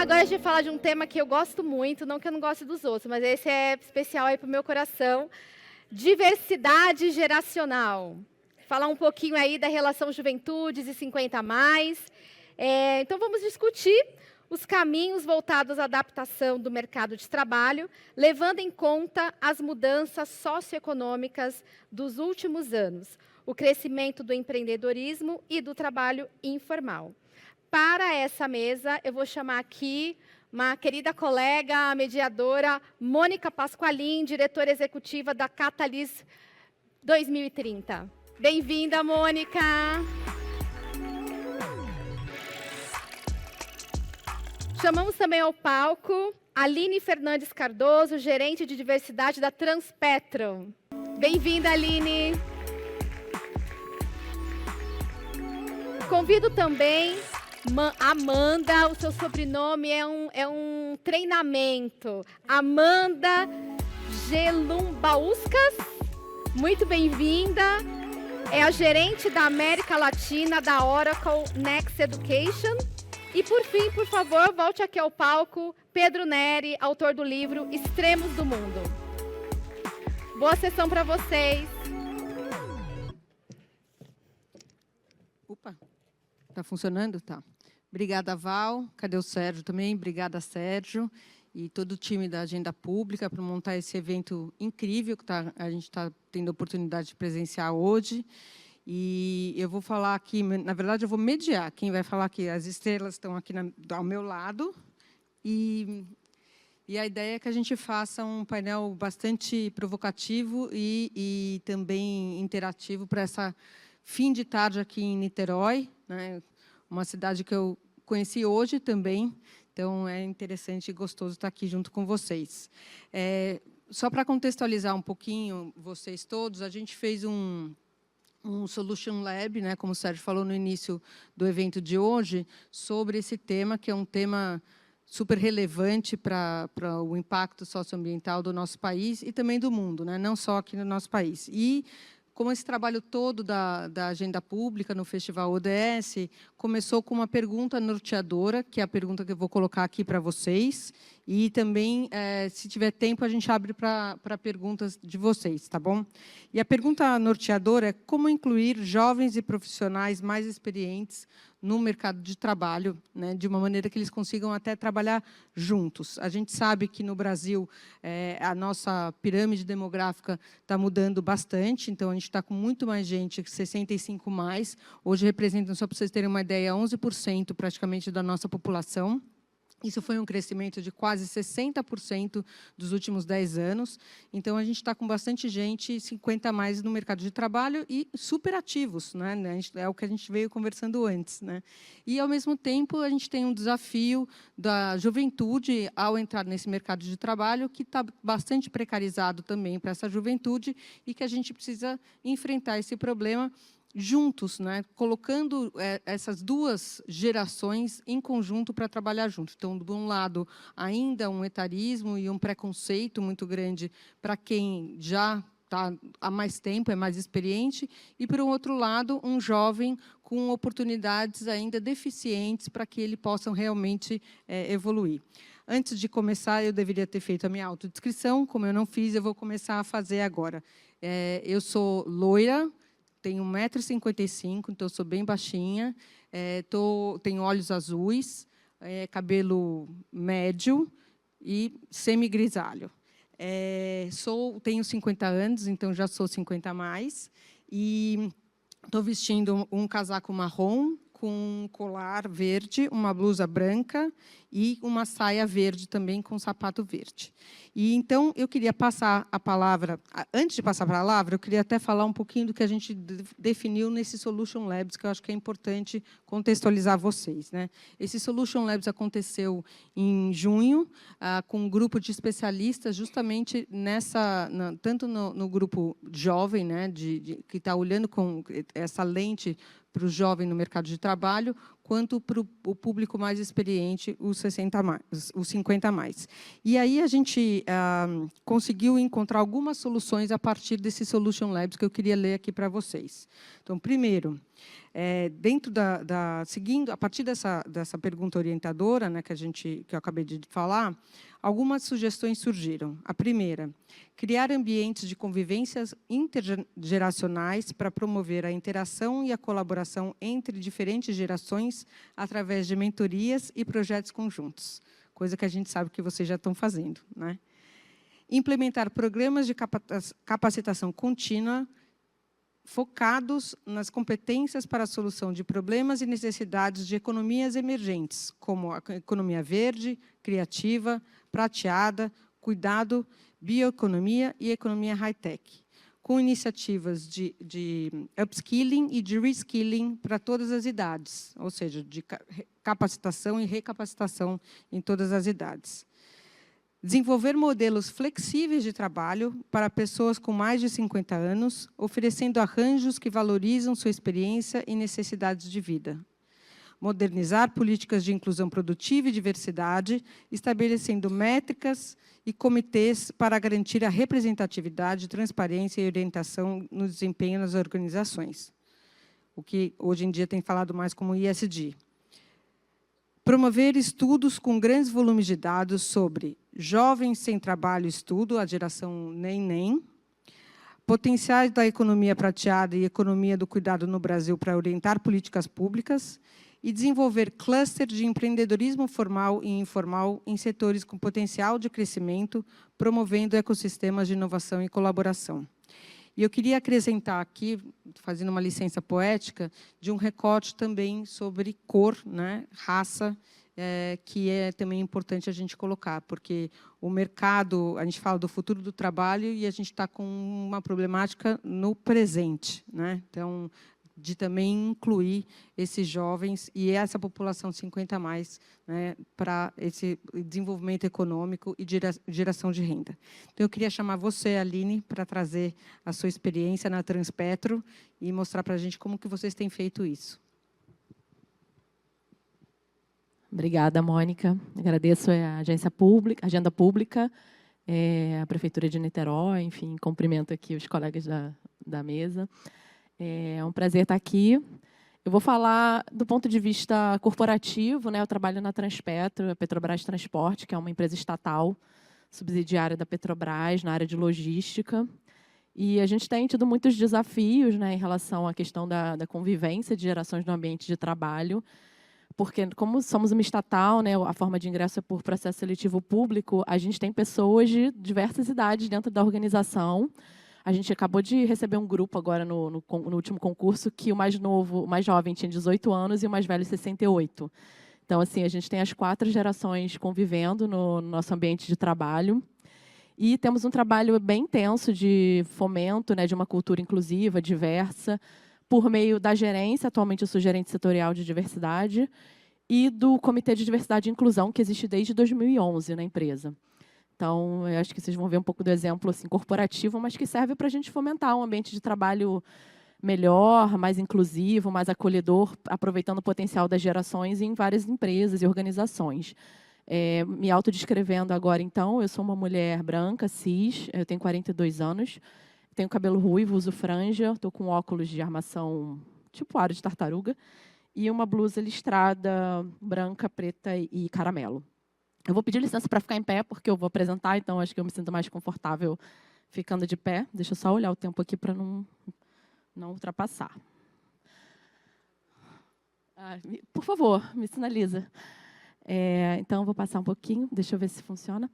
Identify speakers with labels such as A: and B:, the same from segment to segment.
A: agora a gente vai falar de um tema que eu gosto muito, não que eu não goste dos outros, mas esse é especial aí para o meu coração. Diversidade geracional. Falar um pouquinho aí da relação juventudes e 50 a mais. Então vamos discutir os caminhos voltados à adaptação do mercado de trabalho, levando em conta as mudanças socioeconômicas dos últimos anos, o crescimento do empreendedorismo e do trabalho informal. Para essa mesa, eu vou chamar aqui uma querida colega, a mediadora Mônica Pasqualin, diretora executiva da Catalyst 2030. Bem-vinda, Mônica! Chamamos também ao palco Aline Fernandes Cardoso, gerente de diversidade da Transpetro. Bem-vinda, Aline! Convido também Amanda, o seu sobrenome é um treinamento. Amanda Gelumbauskas, muito bem-vinda. É a gerente da América Latina da Oracle Next Education. E por fim, por favor, volte aqui ao palco, Pedro Neri, autor do livro Extremos do Mundo. Boa sessão para vocês.
B: Opa, tá funcionando? Tá. Obrigada, Val. Cadê o Sérgio também? Obrigada, Sérgio. E todo o time da Agenda Pública por montar esse evento incrível que a gente está tendo a oportunidade de presenciar hoje. E eu vou falar aqui, na verdade, eu vou mediar. Quem vai falar aqui, as estrelas estão aqui ao meu lado. E a ideia é que a gente faça um painel bastante provocativo e também interativo para essa fim de tarde aqui em Niterói, né? Uma cidade que eu conheci hoje também, então é interessante e gostoso estar aqui junto com vocês. Só para contextualizar um pouquinho vocês todos, a gente fez um Solution Lab, né, como o Sérgio falou no início do evento de hoje, sobre esse tema, que é um tema super relevante para o impacto socioambiental do nosso país e também do mundo, né, não só aqui no nosso país. E como esse trabalho todo da Agenda Pública no Festival ODS começou com uma pergunta norteadora, que é a pergunta que eu vou colocar aqui para vocês, e também, se tiver tempo, a gente abre para perguntas de vocês, tá bom? E a pergunta norteadora é como incluir jovens e profissionais mais experientes no mercado de trabalho, né, de uma maneira que eles consigam até trabalhar juntos. A gente sabe que no Brasil a nossa pirâmide demográfica está mudando bastante, então a gente está com muito mais gente, 65 mais. Hoje representam, só para vocês terem uma ideia, 11% praticamente da nossa população. Isso foi um crescimento de quase 60% dos últimos 10 anos. Então, a gente está com bastante gente, 50 a mais no mercado de trabalho e super ativos, né? É o que a gente veio conversando antes, né? E, ao mesmo tempo, a gente tem um desafio da juventude ao entrar nesse mercado de trabalho, que está bastante precarizado também para essa juventude e que a gente precisa enfrentar esse problema juntos, né, colocando essas duas gerações em conjunto para trabalhar junto. Então, de um lado, ainda um etarismo e um preconceito muito grande para quem já está há mais tempo, é mais experiente, e, por um outro lado, um jovem com oportunidades ainda deficientes para que ele possa realmente evoluir. Antes de começar, eu deveria ter feito a minha autodescrição, como eu não fiz, eu vou começar a fazer agora. Eu sou loira, tenho 1,55 m, então sou bem baixinha, tenho olhos azuis, cabelo médio e semi-grisalho. Tenho 50 anos, então já sou 50 a mais, e estou vestindo um casaco marrom com um colar verde, uma blusa branca e uma saia verde também com sapato verde. E então eu queria passar a palavra, antes de passar a palavra, eu queria até falar um pouquinho do que a gente definiu nesse Solution Labs, que eu acho que é importante contextualizar vocês, né? Esse Solution Labs aconteceu em junho, com um grupo de especialistas, justamente tanto no grupo jovem, né, que está olhando com essa lente para o jovem no mercado de trabalho, quanto para o público mais experiente, os 50 a mais. E aí a gente conseguiu encontrar algumas soluções a partir desses Solution Labs que eu queria ler aqui para vocês. Então, primeiro, seguindo a partir dessa pergunta orientadora, né, que eu acabei de falar, algumas sugestões surgiram. A primeira, criar ambientes de convivências intergeracionais para promover a interação e a colaboração entre diferentes gerações através de mentorias e projetos conjuntos, coisa que a gente sabe que vocês já estão fazendo, né? Implementar programas de capacitação contínua focados nas competências para a solução de problemas e necessidades de economias emergentes, como a economia verde, criativa, prateada, cuidado, bioeconomia e economia high-tech, com iniciativas de upskilling e de reskilling para todas as idades, ou seja, de capacitação e recapacitação em todas as idades. Desenvolver modelos flexíveis de trabalho para pessoas com mais de 50 anos, oferecendo arranjos que valorizam sua experiência e necessidades de vida. Modernizar políticas de inclusão produtiva e diversidade, estabelecendo métricas e comitês para garantir a representatividade, transparência e orientação no desempenho nas organizações, o que hoje em dia tem falado mais como ISD. Promover estudos com grandes volumes de dados sobre jovens sem trabalho e estudo, a geração NEM, potenciais da economia prateada e economia do cuidado no Brasil para orientar políticas públicas e desenvolver cluster de empreendedorismo formal e informal em setores com potencial de crescimento, promovendo ecossistemas de inovação e colaboração. E eu queria acrescentar aqui, fazendo uma licença poética, de um recorte também sobre cor, né, raça, que é também importante a gente colocar, porque o mercado, a gente fala do futuro do trabalho e a gente está com uma problemática no presente, né? Então, de também incluir esses jovens e essa população 50 a mais, né, para esse desenvolvimento econômico e geração de renda. Então, eu queria chamar você, Aline, para trazer a sua experiência na Transpetro e mostrar para a gente como que vocês têm feito isso.
C: Obrigada, Mônica. Agradeço a Agenda Pública, a Prefeitura de Niterói, enfim, cumprimento aqui os colegas da mesa. É um prazer estar aqui. Eu vou falar do ponto de vista corporativo, né? Eu trabalho na Transpetro, a Petrobras Transporte, que é uma empresa estatal, subsidiária da Petrobras, na área de logística. E a gente tem tido muitos desafios, né, em relação à questão da convivência de gerações no ambiente de trabalho, porque, como somos uma estatal, né, a forma de ingresso é por processo seletivo público, a gente tem pessoas de diversas idades dentro da organização. A gente acabou de receber um grupo agora no último concurso que o mais jovem tinha 18 anos e o mais velho 68. Então, assim, a gente tem as 4 gerações convivendo no nosso ambiente de trabalho. E temos um trabalho bem intenso de fomento, né, de uma cultura inclusiva, diversa, por meio da gerência, atualmente eu sou gerente setorial de diversidade, e do Comitê de Diversidade e Inclusão, que existe desde 2011 na empresa. Então, eu acho que vocês vão ver um pouco do exemplo assim, corporativo, mas que serve para a gente fomentar um ambiente de trabalho melhor, mais inclusivo, mais acolhedor, aproveitando o potencial das gerações em várias empresas e organizações. Me autodescrevendo agora, então, eu sou uma mulher branca, cis, eu tenho 42 anos, tenho cabelo ruivo, uso franja, estou com óculos de armação tipo aro de tartaruga e uma blusa listrada branca, preta e caramelo. Eu vou pedir licença para ficar em pé, porque eu vou apresentar, então acho que eu me sinto mais confortável ficando de pé. Deixa eu só olhar o tempo aqui para não ultrapassar. Por favor, me sinaliza. Então, eu vou passar um pouquinho, deixa eu ver se funciona.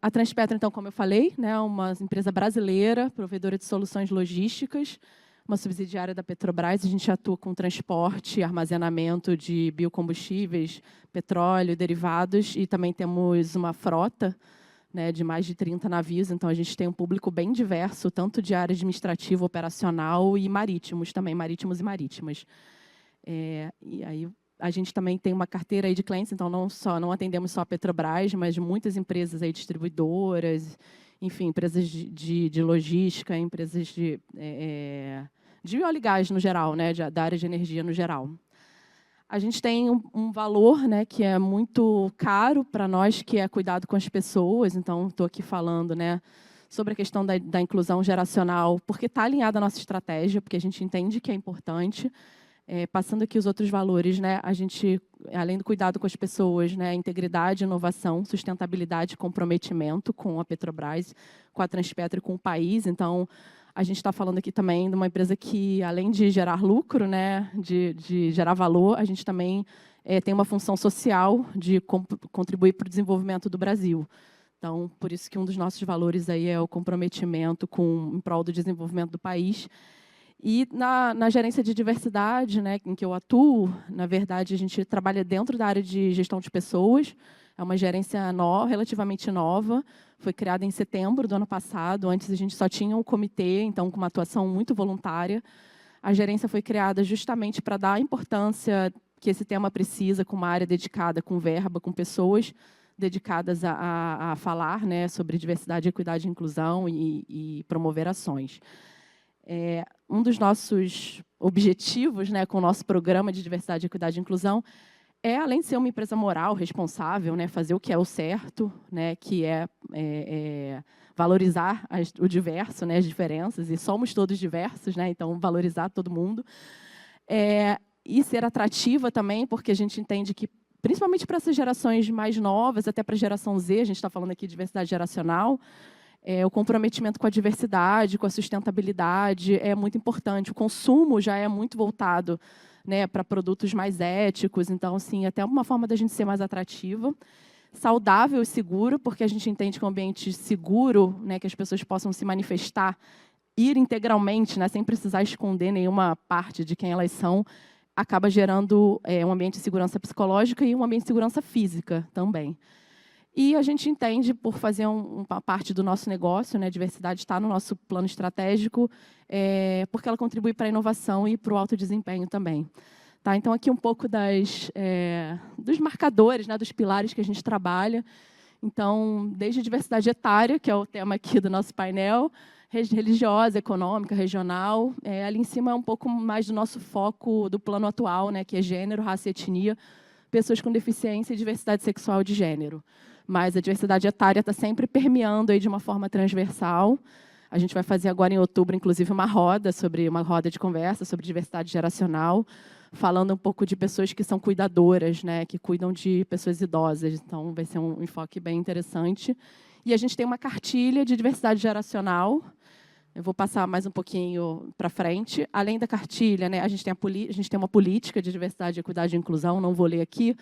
C: A Transpetro, então, como eu falei, né, uma empresa brasileira, provedora de soluções logísticas, uma subsidiária da Petrobras. A gente atua com transporte e armazenamento de biocombustíveis, petróleo, derivados, e também temos uma frota, né, de mais de 30 navios. Então, a gente tem um público bem diverso, tanto de área administrativa, operacional e marítimos também, marítimos e marítimas. E aí a gente também tem uma carteira aí de clientes, então não atendemos só a Petrobras, mas muitas empresas aí distribuidoras, enfim, empresas de logística, empresas de óleo e gás no geral, né, da área de energia no geral. A gente tem um valor, né, que é muito caro para nós, que é cuidado com as pessoas. Então, estou aqui falando, né, sobre a questão da inclusão geracional, porque está alinhada à nossa estratégia, porque a gente entende que é importante. Passando aqui os outros valores, né, a gente, além do cuidado com as pessoas, né, integridade, inovação, sustentabilidade, comprometimento com a Petrobras, com a Transpetro e com o país. Então, a gente está falando aqui também de uma empresa que, além de gerar lucro, né, de gerar valor, a gente também tem uma função social de contribuir para o desenvolvimento do Brasil. Então, por isso que um dos nossos valores aí é o comprometimento em prol do desenvolvimento do país. E na gerência de diversidade, né, em que eu atuo, na verdade, a gente trabalha dentro da área de gestão de pessoas. É uma gerência relativamente nova, foi criada em setembro do ano passado. Antes a gente só tinha um comitê, então com uma atuação muito voluntária. A gerência foi criada justamente para dar a importância que esse tema precisa, com uma área dedicada, com verba, com pessoas dedicadas a falar, né, sobre diversidade, equidade e inclusão e promover ações. Um dos nossos objetivos, né, com o nosso programa de diversidade, equidade e inclusão além de ser uma empresa moral, responsável, né, fazer o que é o certo, né, que é valorizar o diverso, né, as diferenças, e somos todos diversos, né, então valorizar todo mundo. E ser atrativa também, porque a gente entende que, principalmente para essas gerações mais novas, até para a geração Z, a gente está falando aqui de diversidade geracional, o comprometimento com a diversidade, com a sustentabilidade é muito importante. O consumo já é muito voltado, né, para produtos mais éticos. Então, assim, até uma forma da gente ser mais atrativa. Saudável e seguro, porque a gente entende que é um ambiente seguro, né, que as pessoas possam se manifestar, ir integralmente, né, sem precisar esconder nenhuma parte de quem elas são, acaba gerando um ambiente de segurança psicológica e um ambiente de segurança física também. E a gente entende, por fazer uma parte do nosso negócio, né, a diversidade está no nosso plano estratégico, porque ela contribui para a inovação e para o alto desempenho também. Tá? Então, aqui um pouco dos marcadores, né, dos pilares que a gente trabalha. Então, desde a diversidade etária, que é o tema aqui do nosso painel, religiosa, econômica, regional. Ali em cima é um pouco mais do nosso foco do plano atual, né, que é gênero, raça e etnia, pessoas com deficiência e diversidade sexual de gênero. Mas a diversidade etária está sempre permeando aí de uma forma transversal. A gente vai fazer agora em outubro, inclusive, uma roda de conversa sobre diversidade geracional, falando um pouco de pessoas que são cuidadoras, né, que cuidam de pessoas idosas. Então, vai ser um enfoque bem interessante. E a gente tem uma cartilha de diversidade geracional. Eu vou passar mais um pouquinho para frente. Além da cartilha, né, a gente tem uma política de diversidade, equidade e inclusão, não vou ler aqui,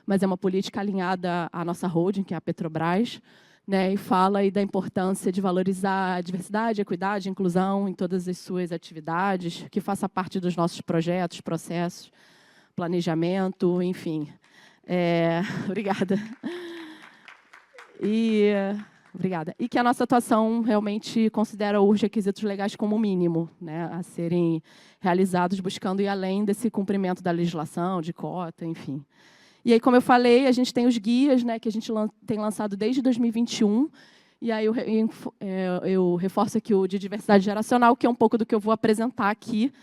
C: mas é uma política alinhada à nossa holding, que é a Petrobras, né, e fala aí da importância de valorizar a diversidade, equidade e inclusão em todas as suas atividades, que faça parte dos nossos projetos, processos, planejamento, enfim. Obrigada. Obrigada. E que a nossa atuação realmente considera os requisitos legais como mínimo, né, a serem realizados, buscando ir além desse cumprimento da legislação, de cota, enfim. E aí, como eu falei, a gente tem os guias, né, que a gente tem lançado desde 2021, e aí eu reforço aqui o de diversidade geracional, que é um pouco do que eu vou apresentar aqui,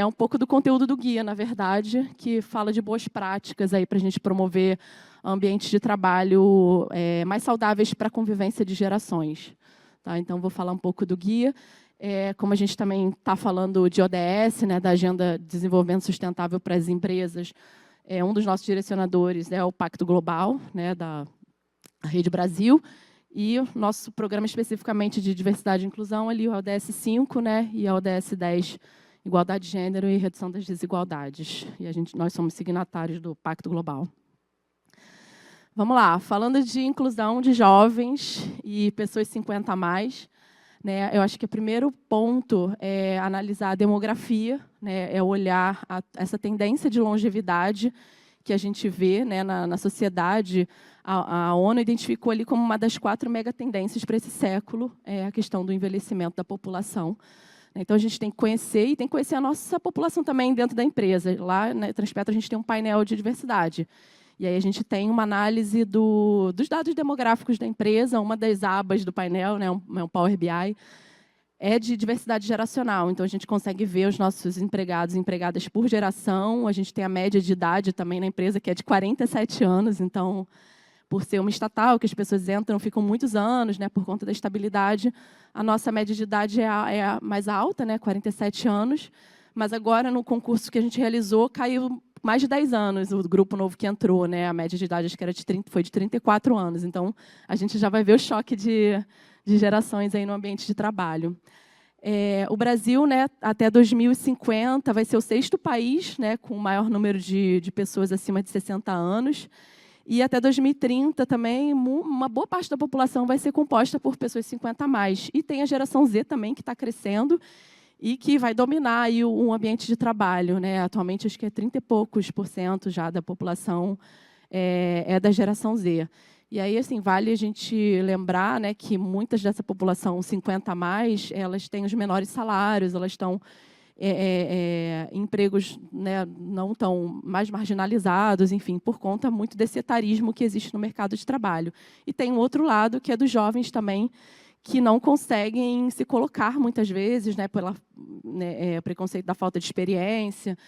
C: um pouco do conteúdo do guia, na verdade, que fala de boas práticas aí para a gente promover ambientes de trabalho mais saudáveis para a convivência de gerações. Tá? Então, vou falar um pouco do guia. Como a gente também está falando de ODS, né, da Agenda de Desenvolvimento Sustentável para as Empresas, um dos nossos direcionadores é o Pacto Global, né, da Rede Brasil, e o nosso programa especificamente de diversidade e inclusão, ali, o ODS 5, né, e o ODS 10, Igualdade de Gênero e Redução das Desigualdades. E nós somos signatários do Pacto Global. Vamos lá, falando de inclusão de jovens e pessoas 50 a mais, né, eu acho que o primeiro ponto é analisar a demografia, né, é olhar essa tendência de longevidade que a gente vê, né, na sociedade. A ONU identificou ali como uma das 4 megatendências para esse século, a questão do envelhecimento da população. Então, a gente tem que conhecer, e tem que conhecer a nossa população também dentro da empresa. Lá na Transpetro, a gente tem um painel de diversidade. E aí a gente tem uma análise dos dados demográficos da empresa, uma das abas do painel, né, um Power BI, é de diversidade geracional. Então, a gente consegue ver os nossos empregados e empregadas por geração. A gente tem a média de idade também na empresa, que é de 47 anos. Então, por ser uma estatal, que as pessoas entram, ficam muitos anos, né, por conta da estabilidade, a nossa média de idade é a mais alta, né, 47 anos. Mas agora, no concurso que a gente realizou, caiu mais de 10 anos, o grupo novo que entrou, né, a média de idade acho que era foi de 34 anos. Então, a gente já vai ver o choque de gerações aí no ambiente de trabalho. O Brasil, né, até 2050, vai ser o 6º país, né, com o maior número de pessoas acima de 60 anos. E até 2030 também, uma boa parte da população vai ser composta por pessoas 50 a mais. E tem a geração Z também, que está crescendo e que vai dominar aí o ambiente de trabalho, né? Atualmente, acho que é 30 e poucos % já da população é da geração Z. E aí, assim, vale a gente lembrar, né, que muitas dessa população 50 a mais, elas têm os menores salários, elas estão em empregos, né, não tão mais marginalizados, enfim, por conta muito desse etarismo que existe no mercado de trabalho. E tem um outro lado, que é dos jovens também, que não conseguem se colocar, muitas vezes, né, pelo preconceito da falta de experiência.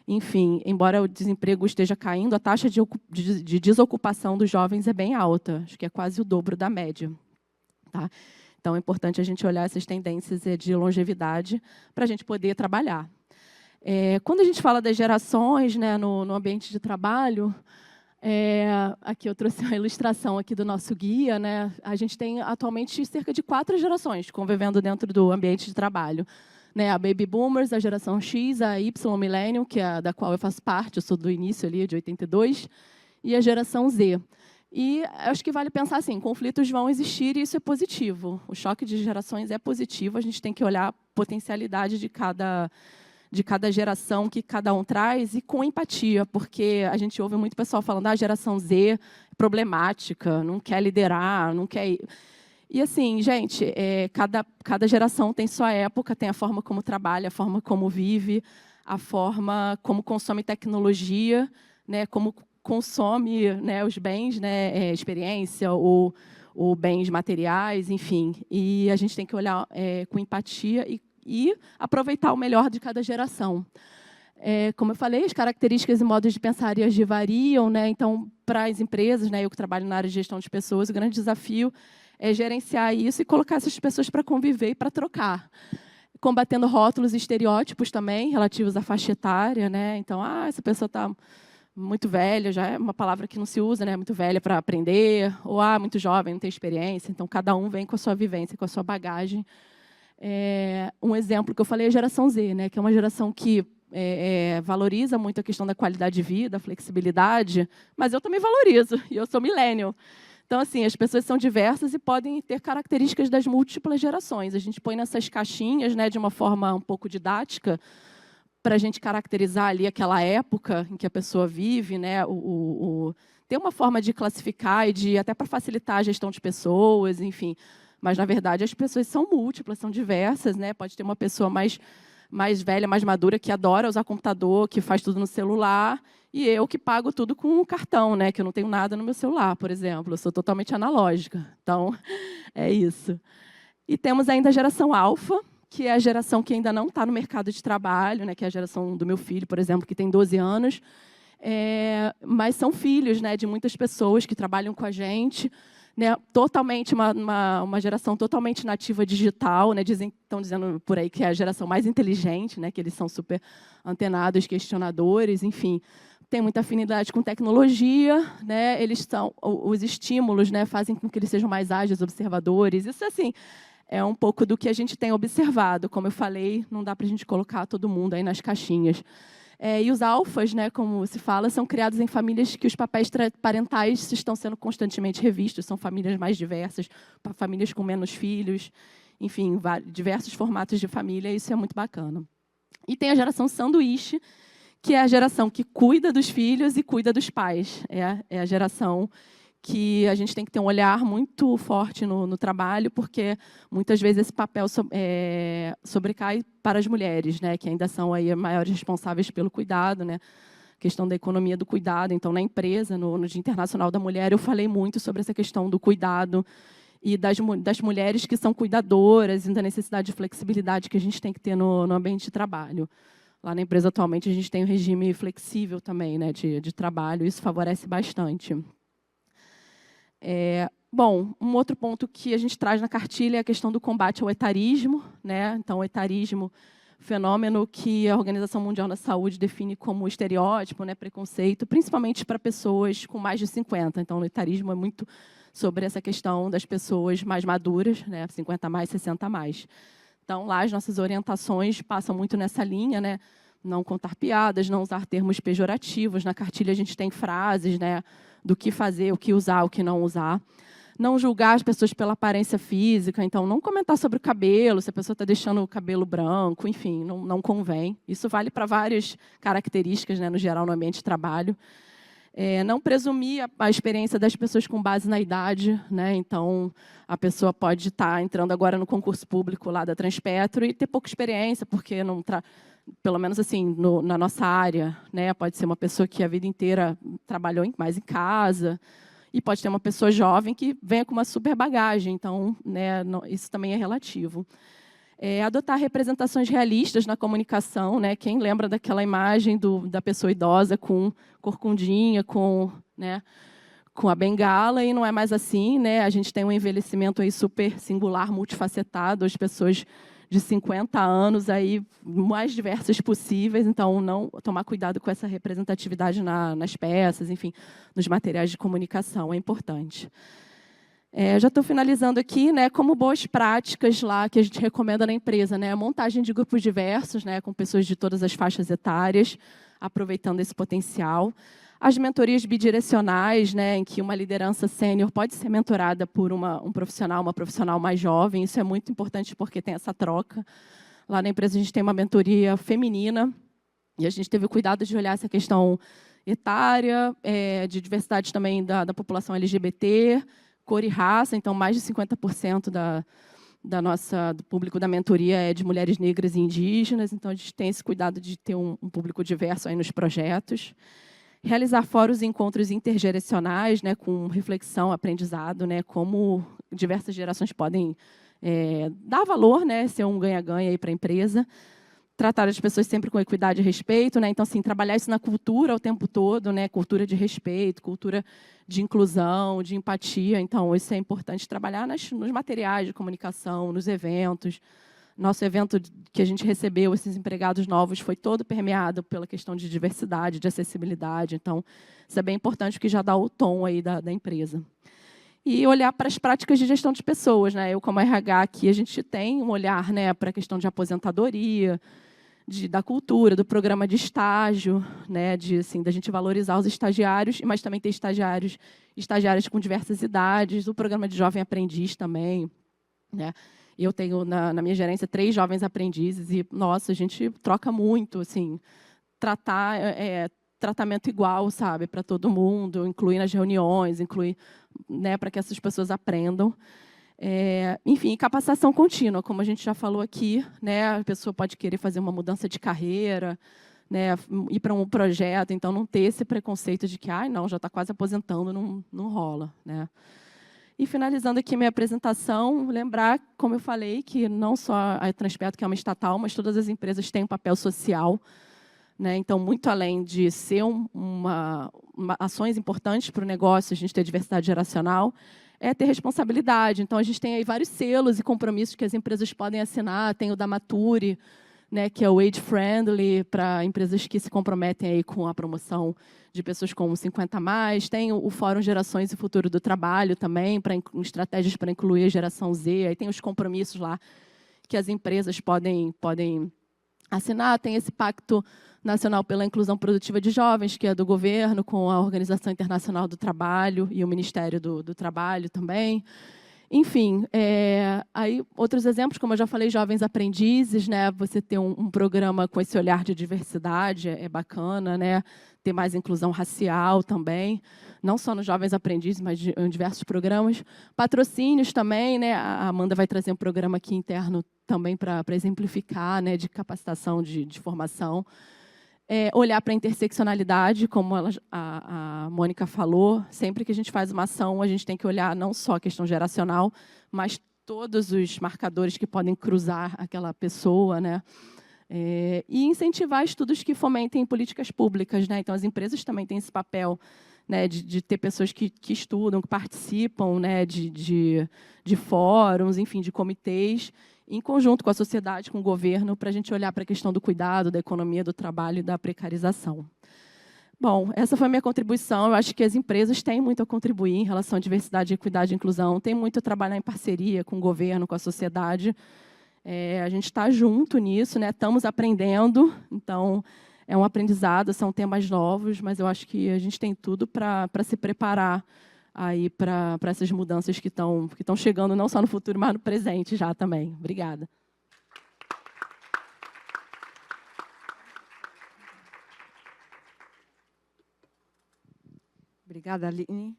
C: Enfim, embora o desemprego esteja caindo, a taxa de desocupação dos jovens é bem alta, acho que é quase o dobro da média. Tá? Então, é importante a gente olhar essas tendências de longevidade para a gente poder trabalhar. Quando a gente fala das gerações, né, no ambiente de trabalho, aqui eu trouxe uma ilustração aqui do nosso guia, né? A gente tem atualmente cerca de 4 gerações convivendo dentro do ambiente de trabalho. Né, a Baby Boomers, a geração X, a Y Millennium, que é da qual eu faço parte, eu sou do início ali, de 82, e a geração Z. E acho que vale pensar assim, conflitos vão existir e isso é positivo. O choque de gerações é positivo, a gente tem que olhar a potencialidade de cada geração que cada um traz e com empatia, porque a gente ouve muito pessoal falando a geração Z é problemática, não quer liderar, não quer... E, assim, gente, cada geração tem sua época, tem a forma como trabalha, a forma como vive, a forma como consome tecnologia, né, como consome, né, os bens, né, experiência ou bens materiais, enfim. E a gente tem que olhar com empatia e aproveitar o melhor de cada geração. Como eu falei, as características e modos de pensar e agir variam, né? Então, para as empresas, né, eu que trabalho na área de gestão de pessoas, o grande desafio é gerenciar isso e colocar essas pessoas para conviver e para trocar. Combatendo rótulos e estereótipos também, relativos à faixa etária, né? Então, essa pessoa está muito velha, já é uma palavra que não se usa, né? Muito velha para aprender, ou muito jovem, não tem experiência. Então, cada um vem com a sua vivência, com a sua bagagem. Um exemplo que eu falei é a geração Z, né? Que é uma geração que valoriza muito a questão da qualidade de vida, a flexibilidade, mas eu também valorizo, e eu sou millennial. Então, assim, as pessoas são diversas e podem ter características das múltiplas gerações. A gente põe nessas caixinhas, né, de uma forma um pouco didática, para a gente caracterizar ali aquela época em que a pessoa vive, né, ter uma forma de classificar e até para facilitar a gestão de pessoas, enfim. Mas, na verdade, as pessoas são múltiplas, são diversas, né? Pode ter uma pessoa mais velha, mais madura, que adora usar computador, que faz tudo no celular, e eu que pago tudo com um cartão, né? Que eu não tenho nada no meu celular, por exemplo. Eu sou totalmente analógica. Então, é isso. E temos ainda a geração alfa, que é a geração que ainda não está no mercado de trabalho, né? Que é a geração do meu filho, por exemplo, que tem 12 anos. Mas são filhos, né, de muitas pessoas que trabalham com a gente, né, totalmente uma geração totalmente nativa digital, né, estão dizendo por aí que é a geração mais inteligente, né, que eles são super antenados, questionadores, enfim, tem muita afinidade com tecnologia, né, os estímulos, né, fazem com que eles sejam mais ágeis, observadores. Isso, assim, é um pouco do que a gente tem observado. Como eu falei, não dá para a gente colocar todo mundo aí nas caixinhas. E os alfas, né, como se fala, são criados em famílias que os papéis parentais estão sendo constantemente revistos. São famílias mais diversas, famílias com menos filhos, enfim, diversos formatos de família. Isso é muito bacana. E tem a geração sanduíche, que é a geração que cuida dos filhos e cuida dos pais. É a geração que a gente tem que ter um olhar muito forte no trabalho, porque muitas vezes esse papel sobrecai para as mulheres, né, que ainda são aí maiores responsáveis pelo cuidado, né, questão da economia do cuidado. Então, na empresa, no Dia Internacional da Mulher, eu falei muito sobre essa questão do cuidado e das mulheres que são cuidadoras e da necessidade de flexibilidade que a gente tem que ter no ambiente de trabalho. Lá na empresa, atualmente, a gente tem um regime flexível também, né, de trabalho, isso favorece bastante. Bom, um outro ponto que a gente traz na cartilha é a questão do combate ao etarismo, né? Então, o etarismo, fenômeno que a Organização Mundial da Saúde define como estereótipo, né, preconceito, principalmente para pessoas com mais de 50. Então, o etarismo é muito sobre essa questão das pessoas mais maduras, né, 50 a mais, 60 a mais. Então, lá as nossas orientações passam muito nessa linha, né? Não contar piadas, não usar termos pejorativos. Na cartilha a gente tem frases, né, do que fazer, o que usar, o que não usar. Não julgar as pessoas pela aparência física, então não comentar sobre o cabelo, se a pessoa está deixando o cabelo branco, enfim, não convém. Isso vale para várias características, né, no geral, no ambiente de trabalho. Não presumir a experiência das pessoas com base na idade, né? Então, a pessoa pode estar entrando agora no concurso público lá da Transpetro e ter pouca experiência, porque não pelo menos assim na nossa área, né? Pode ser uma pessoa que a vida inteira trabalhou mais em casa, e pode ter uma pessoa jovem que venha com uma super bagagem. Então, né, isso também é relativo. Adotar representações realistas na comunicação, né? Quem lembra daquela imagem da pessoa idosa com corcundinha, né, com a bengala, e não é mais assim, né? A gente tem um envelhecimento aí super singular, multifacetado, as pessoas de 50 anos aí mais diversas possíveis, então não tomar cuidado com essa representatividade nas peças, enfim, nos materiais de comunicação é importante. Já estou finalizando aqui, né, como boas práticas lá que a gente recomenda na empresa, né, a montagem de grupos diversos, né, com pessoas de todas as faixas etárias, aproveitando esse potencial. As mentorias bidirecionais, né, em que uma liderança sênior pode ser mentorada por uma profissional mais jovem, isso é muito importante porque tem essa troca. Lá na empresa a gente tem uma mentoria feminina e a gente teve o cuidado de olhar essa questão etária, de diversidade também da população LGBT, cor e raça, então mais de 50% do público da mentoria é de mulheres negras e indígenas, então a gente tem esse cuidado de ter um público diverso aí nos projetos. Realizar fóruns e encontros intergeracionais, né, com reflexão, aprendizado, né, como diversas gerações podem dar valor, né, ser um ganha-ganha para a empresa. Tratar as pessoas sempre com equidade e respeito, né? Então, assim, trabalhar isso na cultura o tempo todo, né? Cultura de respeito, cultura de inclusão, de empatia. Então, isso é importante trabalhar nos materiais de comunicação, nos eventos. Nosso evento que a gente recebeu, esses empregados novos, foi todo permeado pela questão de diversidade, de acessibilidade. Então, isso é bem importante, porque já dá o tom aí da empresa. E olhar para as práticas de gestão de pessoas, né? Eu, como RH aqui, a gente tem um olhar, né, para a questão de aposentadoria, da cultura, do programa de estágio, né, da gente valorizar os estagiários, mas também ter estagiárias com diversas idades, o programa de jovem aprendiz também, né? Eu tenho na minha gerência 3 jovens aprendizes e, nossa, a gente troca muito, assim, tratamento igual, sabe, para todo mundo, incluir nas reuniões, incluir, né, para que essas pessoas aprendam. Enfim, capacitação contínua, como a gente já falou aqui, né, a pessoa pode querer fazer uma mudança de carreira, né, ir para um projeto, então não ter esse preconceito de que, não, já está quase aposentando, não rola, né. E finalizando aqui minha apresentação, lembrar, como eu falei, que não só a Transpetro, que é uma estatal, mas todas as empresas têm um papel social, né? Então, muito além de ser ações importantes para o negócio, a gente ter diversidade geracional, ter responsabilidade. Então, a gente tem aí vários selos e compromissos que as empresas podem assinar. Tem o da Mature, né, que é o Age Friendly, para empresas que se comprometem aí com a promoção de pessoas com 50 a mais. Tem o Fórum Gerações e Futuro do Trabalho também, para estratégias para incluir a geração Z. Aí tem os compromissos lá que as empresas podem assinar. Tem esse Pacto Nacional pela Inclusão Produtiva de Jovens, que é do governo, com a Organização Internacional do Trabalho e o Ministério do Trabalho também. Enfim, aí outros exemplos, como eu já falei, jovens aprendizes, né? Você ter um programa com esse olhar de diversidade é bacana, né? Ter mais inclusão racial também, não só nos jovens aprendizes, mas em diversos programas. Patrocínios também, né? A Amanda vai trazer um programa aqui interno também para exemplificar, né? De capacitação, de formação. olhar para a interseccionalidade, como a Mônica falou, sempre que a gente faz uma ação, a gente tem que olhar não só a questão geracional, mas todos os marcadores que podem cruzar aquela pessoa, né? E incentivar estudos que fomentem políticas públicas, né? Então, as empresas também têm esse papel, né, de ter pessoas que estudam, que participam, né, de fóruns, enfim, de comitês, em conjunto com a sociedade, com o governo, para a gente olhar para a questão do cuidado, da economia do trabalho e da precarização. Bom, essa foi a minha contribuição. Eu acho que as empresas têm muito a contribuir em relação à diversidade, equidade e inclusão, tem muito a trabalhar em parceria com o governo, com a sociedade. A gente está junto nisso, né? Estamos aprendendo, então é um aprendizado, são temas novos, mas eu acho que a gente tem tudo para se preparar aí para essas mudanças que estão chegando, não só no futuro, mas no presente já também. Obrigada.
B: Obrigada, Aline.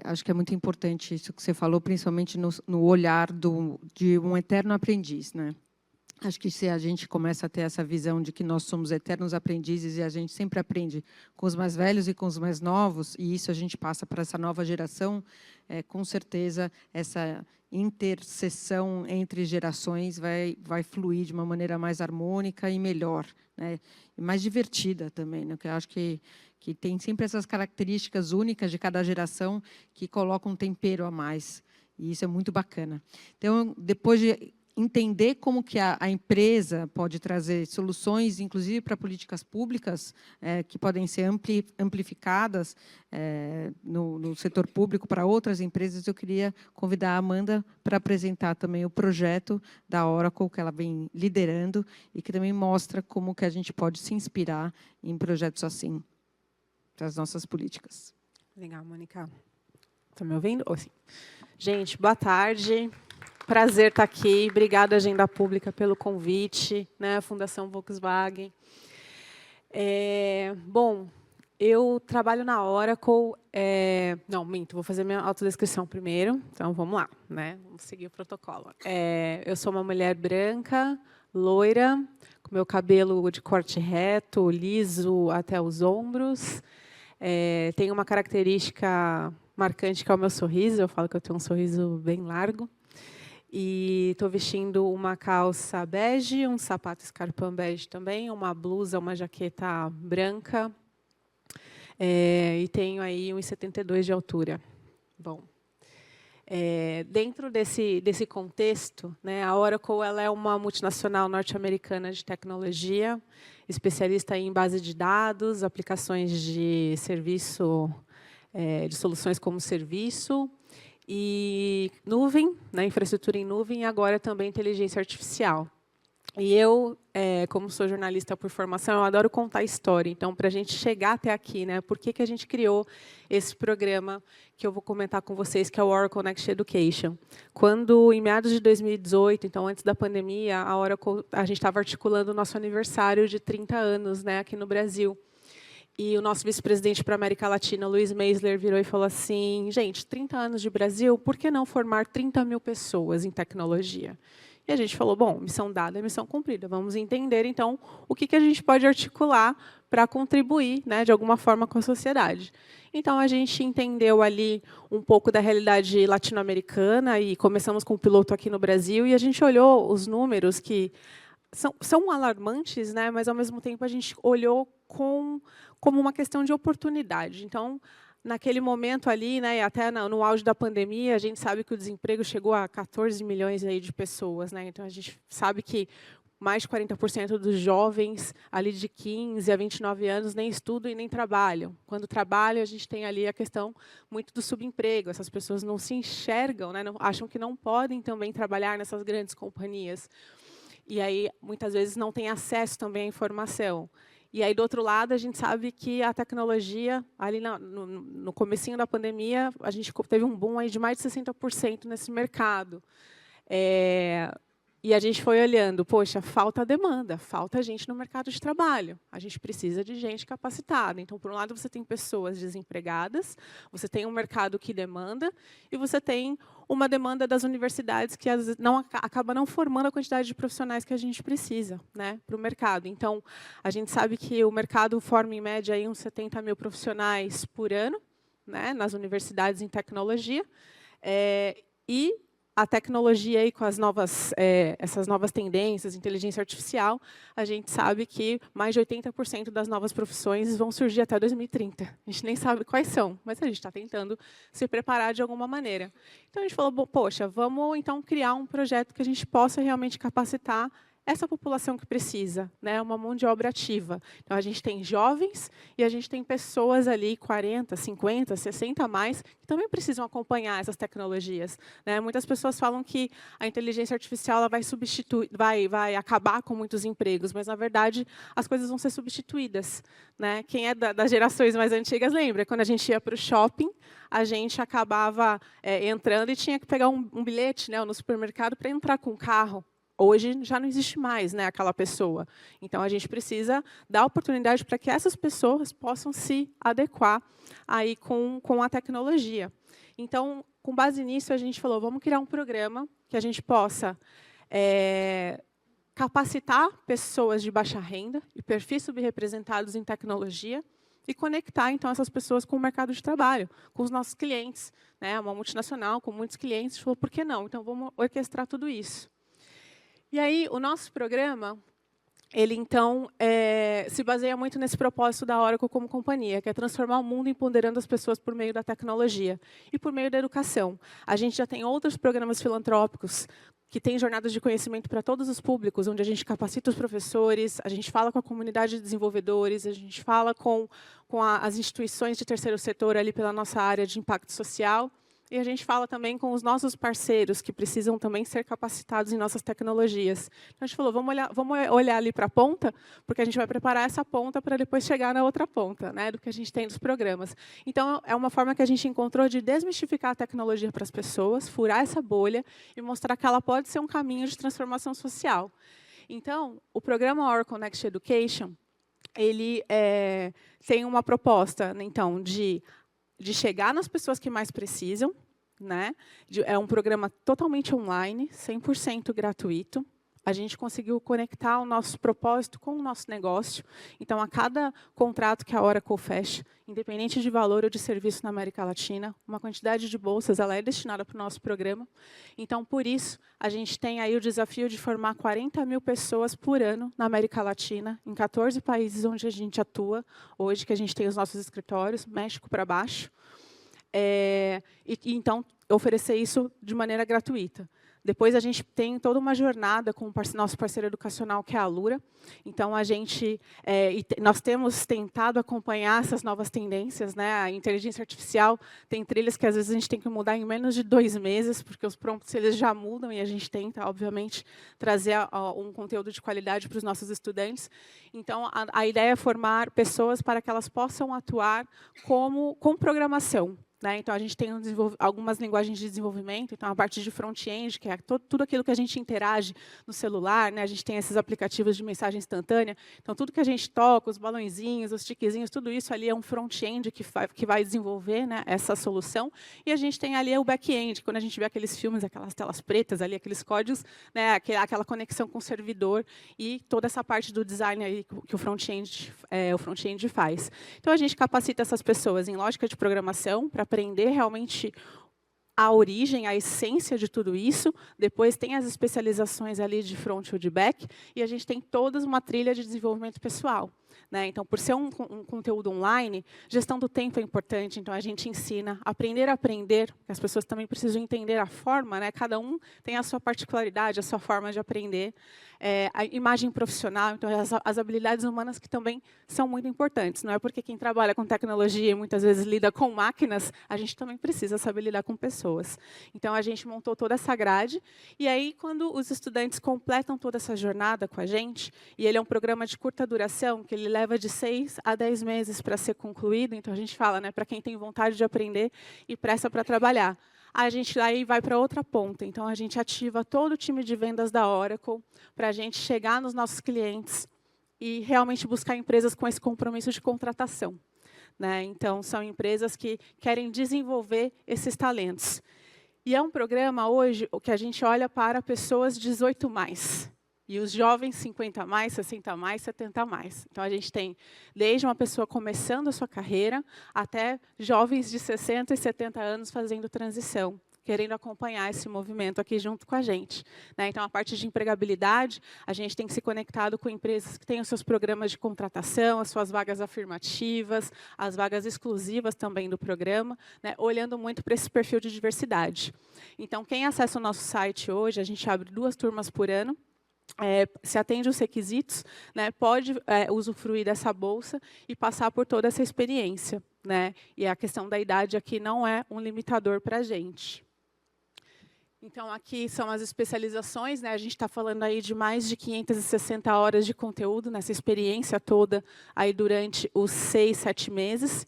B: Acho que é muito importante isso que você falou, principalmente no olhar de um eterno aprendiz, né? Acho que se a gente começa a ter essa visão de que nós somos eternos aprendizes e a gente sempre aprende com os mais velhos e com os mais novos, e isso a gente passa para essa nova geração, com certeza essa interseção entre gerações vai fluir de uma maneira mais harmônica e melhor, né? E mais divertida também, né? Porque eu acho que tem sempre essas características únicas de cada geração que colocam um tempero a mais. E isso é muito bacana. Então, depois de entender como que a empresa pode trazer soluções, inclusive para políticas públicas, que podem ser amplificadas no setor público para outras empresas, eu queria convidar a Amanda para apresentar também o projeto da Oracle, que ela vem liderando, e que também mostra como que a gente pode se inspirar em projetos assim, para as nossas políticas.
D: Legal, Mônica. Estão me ouvindo? Oh, sim. Gente, boa tarde. Prazer estar aqui. Obrigada, Agenda Pública, pelo convite, né? Fundação Volkswagen. Bom, eu trabalho na Oracle. Não, minto, vou fazer minha autodescrição primeiro. Então, vamos lá, né? Vamos seguir o protocolo. Eu sou uma mulher branca, loira, com meu cabelo de corte reto, liso até os ombros. Tenho uma característica marcante, que é o meu sorriso. Eu falo que eu tenho um sorriso bem largo. E estou vestindo uma calça bege, um sapato escarpão bege também, uma blusa, uma jaqueta branca. E tenho aí 1,72 de altura. Bom, dentro desse contexto, né, a Oracle ela é uma multinacional norte-americana de tecnologia, especialista em base de dados, aplicações de serviço, de soluções como serviço, e nuvem, né, infraestrutura em nuvem, e agora também inteligência artificial. E eu, como sou jornalista por formação, eu adoro contar história. Então, para a gente chegar até aqui, né, por que a gente criou esse programa que eu vou comentar com vocês, que é o Oracle Next Education. Quando, em meados de 2018, então antes da pandemia, a Oracle, a gente estava articulando o nosso aniversário de 30 anos, né, aqui no Brasil. E o nosso vice-presidente para a América Latina, Luiz Meisler, virou e falou assim, gente, 30 anos de Brasil, por que não formar 30 mil pessoas em tecnologia? E a gente falou, bom, missão dada é missão cumprida, vamos entender, então, o que a gente pode articular para contribuir, né, de alguma forma com a sociedade. Então, a gente entendeu ali um pouco da realidade latino-americana e começamos com o piloto aqui no Brasil, e a gente olhou os números que são alarmantes, né, mas, ao mesmo tempo, a gente olhou como uma questão de oportunidade. Então, naquele momento ali, né, até no auge da pandemia, a gente sabe que o desemprego chegou a 14 milhões aí de pessoas, né? Então a gente sabe que mais de 40% dos jovens ali de 15 a 29 anos nem estudam e nem trabalham. Quando trabalham, a gente tem ali a questão muito do subemprego. Essas pessoas não se enxergam, né, acham que não podem também trabalhar nessas grandes companhias. E aí, muitas vezes, não têm acesso também à informação. E aí, do outro lado, a gente sabe que a tecnologia, ali no comecinho da pandemia, a gente teve um boom aí de mais de 60% nesse mercado. E a gente foi olhando, poxa, falta demanda, falta gente no mercado de trabalho. A gente precisa de gente capacitada. Então, por um lado, você tem pessoas desempregadas, você tem um mercado que demanda, e você tem uma demanda das universidades que às vezes, acaba não formando a quantidade de profissionais que a gente precisa, né, para o mercado. Então, a gente sabe que o mercado forma, em média, aí, uns 70 mil profissionais por ano, né, nas universidades em tecnologia, e a tecnologia aí com essas novas tendências, inteligência artificial, a gente sabe que mais de 80% das novas profissões vão surgir até 2030. A gente nem sabe quais são, mas a gente está tentando se preparar de alguma maneira. Então, a gente falou, poxa, vamos então criar um projeto que a gente possa realmente capacitar essa população que precisa, né, uma mão de obra ativa. Então, a gente tem jovens e a gente tem pessoas ali, 40, 50, 60 a mais, que também precisam acompanhar essas tecnologias, né? Muitas pessoas falam que a inteligência artificial ela vai acabar com muitos empregos, mas, na verdade, as coisas vão ser substituídas, né? Quem é das gerações mais antigas lembra, quando a gente ia para o shopping, a gente acabava entrando e tinha que pegar um bilhete, né, no supermercado para entrar com o carro. Hoje já não existe mais, né, aquela pessoa. Então, a gente precisa dar oportunidade para que essas pessoas possam se adequar aí com a tecnologia. Então, com base nisso, a gente falou, vamos criar um programa que a gente possa capacitar pessoas de baixa renda e perfis subrepresentados em tecnologia e conectar, então, essas pessoas com o mercado de trabalho, com os nossos clientes, né, uma multinacional com muitos clientes. A gente falou, por que não? Então, vamos orquestrar tudo isso. E aí, o nosso programa, ele, então, se baseia muito nesse propósito da Oracle como companhia, que é transformar o mundo empoderando as pessoas por meio da tecnologia e por meio da educação. A gente já tem outros programas filantrópicos que têm jornadas de conhecimento para todos os públicos, onde a gente capacita os professores, a gente fala com a comunidade de desenvolvedores, a gente fala com as instituições de terceiro setor ali pela nossa área de impacto social. E a gente fala também com os nossos parceiros, que precisam também ser capacitados em nossas tecnologias. Então, a gente falou, vamos olhar ali para a ponta, porque a gente vai preparar essa ponta para depois chegar na outra ponta, né, do que a gente tem dos programas. Então, é uma forma que a gente encontrou de desmistificar a tecnologia para as pessoas, furar essa bolha e mostrar que ela pode ser um caminho de transformação social. Então, o programa Oracle Next Education, ele tem uma proposta, então, de chegar nas pessoas que mais precisam, né? É um programa totalmente online, 100% gratuito. A gente conseguiu conectar o nosso propósito com o nosso negócio. Então, a cada contrato que a Oracle fecha, independente de valor ou de serviço na América Latina, uma quantidade de bolsas ela é destinada para o nosso programa. Então, por isso, a gente tem aí o desafio de formar 40 mil pessoas por ano na América Latina, em 14 países onde a gente atua, hoje que a gente tem os nossos escritórios, México para baixo. Então, oferecer isso de maneira gratuita. Depois, a gente tem toda uma jornada com o nosso parceiro educacional, que é a Alura. Então, nós temos tentado acompanhar essas novas tendências, né? A inteligência artificial tem trilhas que, às vezes, a gente tem que mudar em menos de 2 meses, porque os prompts eles já mudam, e a gente tenta, obviamente, trazer um conteúdo de qualidade para os nossos estudantes. Então, a ideia é formar pessoas para que elas possam atuar com programação. Né? Então, a gente tem algumas linguagens de desenvolvimento, então a parte de front-end, que é tudo aquilo que a gente interage no celular, né? A gente tem esses aplicativos de mensagem instantânea, então tudo que a gente toca, os balãozinhos, os tiquezinhos, tudo isso ali é um front-end que vai desenvolver, né, essa solução, e a gente tem ali o back-end, quando a gente vê aqueles filmes, aquelas telas pretas, ali, aqueles códigos, né, aquela conexão com o servidor e toda essa parte do design aí que o front-end faz. Então, a gente capacita essas pessoas em lógica de programação, para aprender realmente a origem, a essência de tudo isso. Depois tem as especializações ali de front ou de back, e a gente tem toda uma trilha de desenvolvimento pessoal. Né? Então, por ser um conteúdo online, gestão do tempo é importante, então a gente ensina a aprender, porque as pessoas também precisam entender a forma, né? Cada um tem a sua particularidade, a sua forma de aprender. A imagem profissional, então as habilidades humanas que também são muito importantes. Não é porque quem trabalha com tecnologia e muitas vezes lida com máquinas, a gente também precisa saber lidar com pessoas. Então, a gente montou toda essa grade, e aí, quando os estudantes completam toda essa jornada com a gente, e ele é um programa de curta duração, que ele leva de 6 a 10 meses para ser concluído. Então, a gente fala, né, para quem tem vontade de aprender e pressa para trabalhar. A gente aí vai para outra ponta. Então, a gente ativa todo o time de vendas da Oracle para a gente chegar nos nossos clientes e realmente buscar empresas com esse compromisso de contratação, né? Então, são empresas que querem desenvolver esses talentos. E é um programa, hoje, que a gente olha para pessoas 18+. E os jovens 50+, 60+, 70+. Então, a gente tem desde uma pessoa começando a sua carreira, até jovens de 60 e 70 anos fazendo transição, querendo acompanhar esse movimento aqui junto com a gente, né? Então, a parte de empregabilidade, a gente tem que se conectado com empresas que têm os seus programas de contratação, as suas vagas afirmativas, as vagas exclusivas também do programa, né? Olhando muito para esse perfil de diversidade. Então, quem acessa o nosso site hoje, a gente abre 2 turmas por ano, se atende os requisitos, né, pode usufruir dessa bolsa e passar por toda essa experiência, né? E a questão da idade aqui não é um limitador para a gente. Então, aqui são as especializações, né? A gente está falando aí de mais de 560 horas de conteúdo nessa experiência toda aí durante os 6, 7 meses.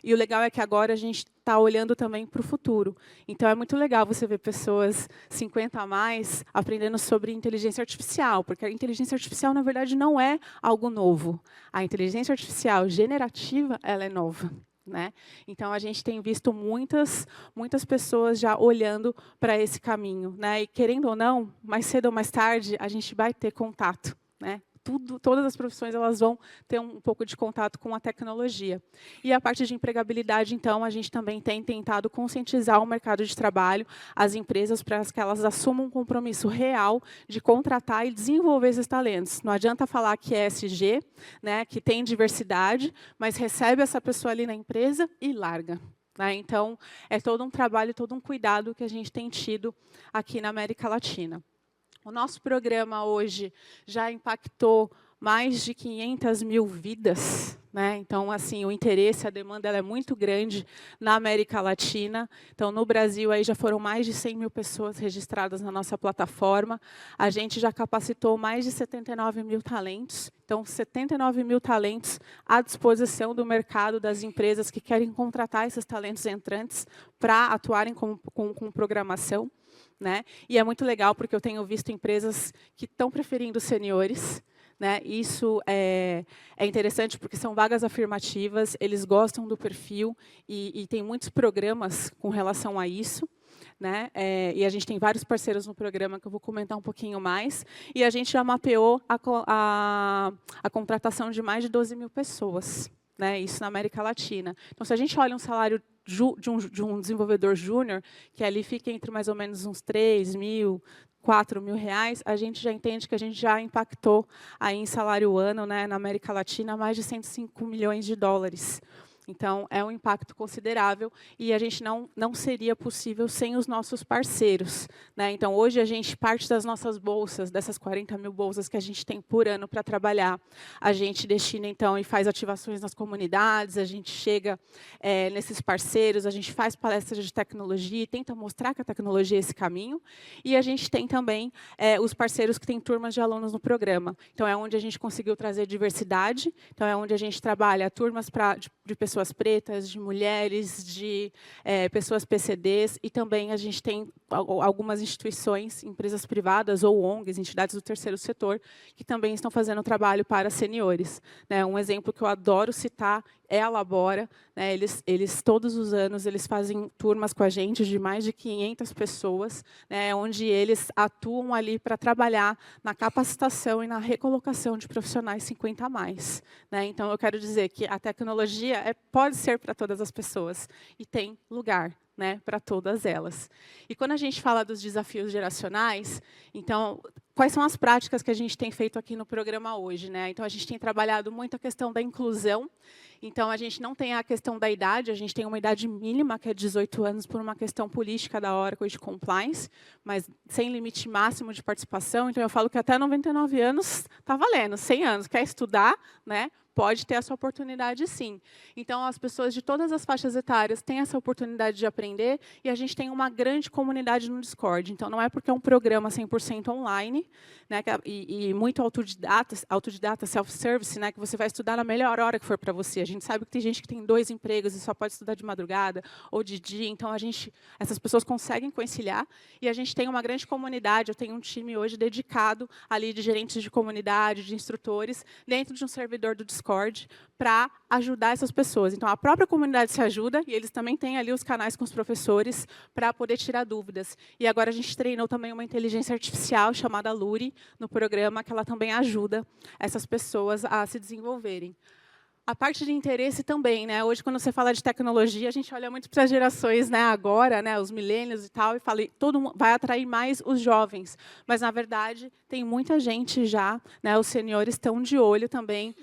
D: E o legal é que agora a gente está olhando também para o futuro. Então, é muito legal você ver pessoas 50+ aprendendo sobre inteligência artificial, porque a inteligência artificial, na verdade, não é algo novo. A inteligência artificial generativa, ela é nova, né? Então, a gente tem visto muitas pessoas já olhando para esse caminho, né? E, querendo ou não, mais cedo ou mais tarde, a gente vai ter contato, né? Todas as profissões elas vão ter um pouco de contato com a tecnologia. E a parte de empregabilidade, então, a gente também tem tentado conscientizar o mercado de trabalho, as empresas, para que elas assumam um compromisso real de contratar e desenvolver esses talentos. Não adianta falar que é ESG, né, que tem diversidade, mas recebe essa pessoa ali na empresa e larga, né? Então, é todo um trabalho, todo um cuidado que a gente tem tido aqui na América Latina. O nosso programa hoje já impactou mais de 500.000 vidas, né? Então, assim, o interesse, a demanda ela é muito grande na América Latina. Então, no Brasil, aí já foram mais de 100.000 pessoas registradas na nossa plataforma. A gente já capacitou mais de 79.000 talentos. Então, 79.000 talentos à disposição do mercado, das empresas que querem contratar esses talentos entrantes para atuarem com programação, né? E é muito legal, porque eu tenho visto empresas que estão preferindo seniores, né? Isso é interessante, porque são vagas afirmativas, eles gostam do perfil, e tem muitos programas com relação a isso, né? E a gente tem vários parceiros no programa, que eu vou comentar um pouquinho mais. E a gente já mapeou a contratação de mais de 12.000 pessoas, né? Isso na América Latina. Então, se a gente olha um salário de um desenvolvedor júnior, que ali fica entre mais ou menos uns 3.000, 4.000 reais, a gente já entende que a gente já impactou aí em salário ano, né, na América Latina, mais de 105 milhões de dólares. Então, é um impacto considerável e a gente não seria possível sem os nossos parceiros, né? Então, hoje, a gente parte das nossas bolsas, dessas 40.000 bolsas que a gente tem por ano para trabalhar, a gente destina, então, e faz ativações nas comunidades, a gente chega nesses parceiros, a gente faz palestras de tecnologia e tenta mostrar que a tecnologia é esse caminho. E a gente tem também os parceiros que têm turmas de alunos no programa. Então, é onde a gente conseguiu trazer diversidade, então, é onde a gente trabalha turmas de pessoas pretas, de mulheres, de pessoas PCDs, e também a gente tem algumas instituições, empresas privadas ou ONGs, entidades do terceiro setor, que também estão fazendo trabalho para seniores, né? Um exemplo que eu adoro citar é a Labora, né? Eles todos os anos eles fazem turmas com a gente de mais de 500 pessoas, né? Onde eles atuam ali para trabalhar na capacitação e na recolocação de profissionais 50+, né? Então, eu quero dizer que a tecnologia pode ser para todas as pessoas e tem lugar, né, para todas elas. E quando a gente fala dos desafios geracionais, então, quais são as práticas que a gente tem feito aqui no programa hoje, né? Então, a gente tem trabalhado muito a questão da inclusão. Então, a gente não tem a questão da idade, a gente tem uma idade mínima, que é 18 anos, por uma questão política da Oracle de compliance, mas sem limite máximo de participação. Então, eu falo que até 99 anos está valendo, 100 anos. Quer estudar, né? pode ter essa oportunidade, sim. Então, as pessoas de todas as faixas etárias têm essa oportunidade de aprender e a gente tem uma grande comunidade no Discord. Então, não é porque é um programa 100% online, né, e muito autodidata, self-service, né, que você vai estudar na melhor hora que for para você. A gente sabe que tem gente que tem 2 empregos e só pode estudar de madrugada ou de dia. Então, essas pessoas conseguem conciliar e a gente tem uma grande comunidade. Eu tenho um time hoje dedicado ali de gerentes de comunidade, de instrutores, dentro de um servidor do Discord, para ajudar essas pessoas. Então, a própria comunidade se ajuda e eles também têm ali os canais com os professores para poder tirar dúvidas. E agora a gente treinou também uma inteligência artificial chamada Luri no programa, que ela também ajuda essas pessoas a se desenvolverem. A parte de interesse também, né? Hoje, quando você fala de tecnologia, a gente olha muito para as gerações, né? Agora, né? Os millennials e tal, e fala, todo mundo vai atrair mais os jovens. Mas, na verdade, tem muita gente já, né? Os seniores estão de olho também.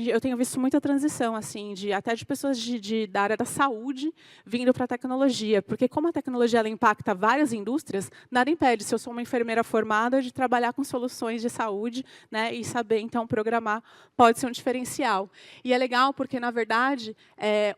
D: Eu tenho visto muita transição, assim, até de pessoas da área da saúde vindo para a tecnologia, porque como a tecnologia ela impacta várias indústrias, nada impede, se eu sou uma enfermeira formada, de trabalhar com soluções de saúde, né, e saber, então, programar pode ser um diferencial. E é legal porque, na verdade,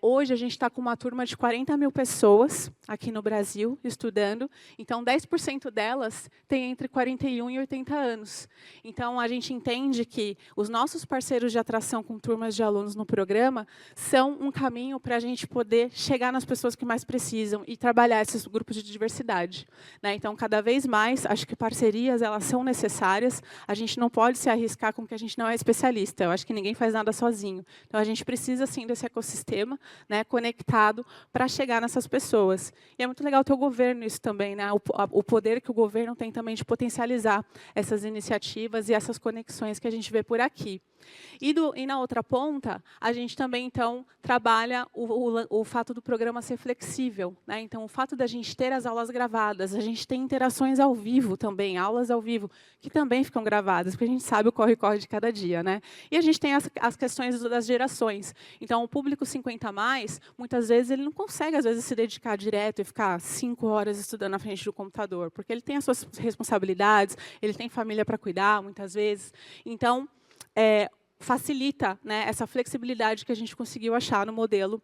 D: hoje a gente está com uma turma de 40 mil pessoas aqui no Brasil estudando, então 10% delas têm entre 41 e 80 anos. Então, a gente entende que os nossos parceiros de atração com turmas de alunos no programa são um caminho para a gente poder chegar nas pessoas que mais precisam e trabalhar esses grupos de diversidade, né? Então, cada vez mais, acho que parcerias elas são necessárias. A gente não pode se arriscar com que a gente não é especialista. Eu acho que ninguém faz nada sozinho. Então, a gente precisa, sim, desse ecossistema, né, conectado para chegar nessas pessoas. E é muito legal ter o governo isso também, né? O poder que o governo tem também de potencializar essas iniciativas e essas conexões que a gente vê por aqui. E na outra ponta, a gente também, então, trabalha o fato do programa ser flexível, né? Então, o fato da gente ter as aulas gravadas, a gente tem interações ao vivo também, aulas ao vivo, que também ficam gravadas, porque a gente sabe o corre-corre de cada dia, né? E a gente tem as questões das gerações. Então, o público 50+, muitas vezes, ele não consegue, às vezes, se dedicar direto e ficar 5 horas estudando na frente do computador, porque ele tem as suas responsabilidades, ele tem família para cuidar, muitas vezes. Então, facilita, né, essa flexibilidade que a gente conseguiu achar no modelo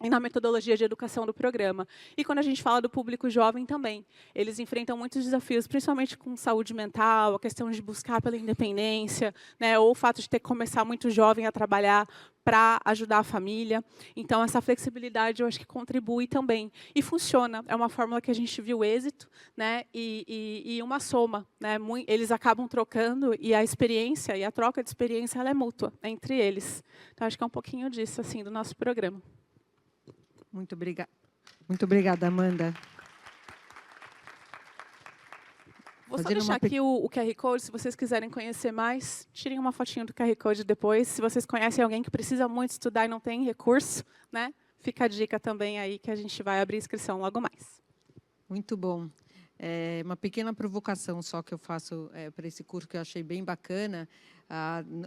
D: e na metodologia de educação do programa. E quando a gente fala do público jovem também, eles enfrentam muitos desafios, principalmente com saúde mental, a questão de buscar pela independência, né, ou o fato de ter que começar muito jovem a trabalhar para ajudar a família. Então, essa flexibilidade, eu acho que contribui também. E funciona. É uma fórmula que a gente viu êxito, né, e uma soma, né, eles acabam trocando, e a experiência, e a troca de experiência, ela é mútua entre eles. Então, acho que é um pouquinho disso, assim, do nosso programa.
B: Muito obrigada. Muito obrigada, Amanda.
D: Vou só deixar aqui o QR Code, se vocês quiserem conhecer mais, tirem uma fotinho do QR Code depois. Se vocês conhecem alguém que precisa muito estudar e não tem recurso, né, fica a dica também aí que a gente vai abrir inscrição logo mais.
B: Muito bom. Uma pequena provocação só que eu faço para esse curso, que eu achei bem bacana,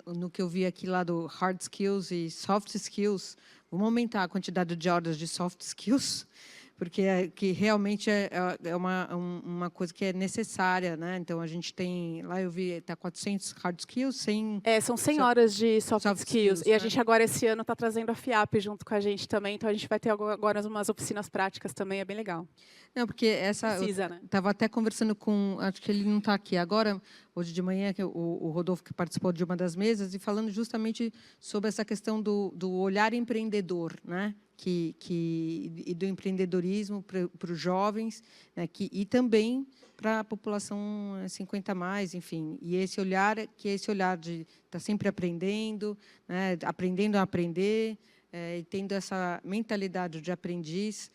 B: no que eu vi aqui lá do Hard Skills e Soft Skills. Vamos aumentar a quantidade de horas de Soft Skills, porque que realmente é uma coisa que é necessária, né? Então, a gente tem, lá eu vi, está 400 Hard Skills, 100...
D: são 100 horas de soft skills. E a
B: né?
D: gente agora, esse ano, está trazendo a FIAP junto com a gente também, então a gente vai ter agora umas oficinas práticas também, é bem legal.
B: Não, porque essa...
D: Precisa, né?
B: Estava até conversando com... Acho que ele não está aqui agora, hoje de manhã, que o Rodolfo, que participou de uma das mesas, e falando justamente sobre essa questão do olhar empreendedor, né? E do empreendedorismo para os jovens, né? E também para a população 50+, enfim. E esse olhar, que é esse olhar de estar sempre aprendendo, né? Aprendendo a aprender, e tendo essa mentalidade de aprendiz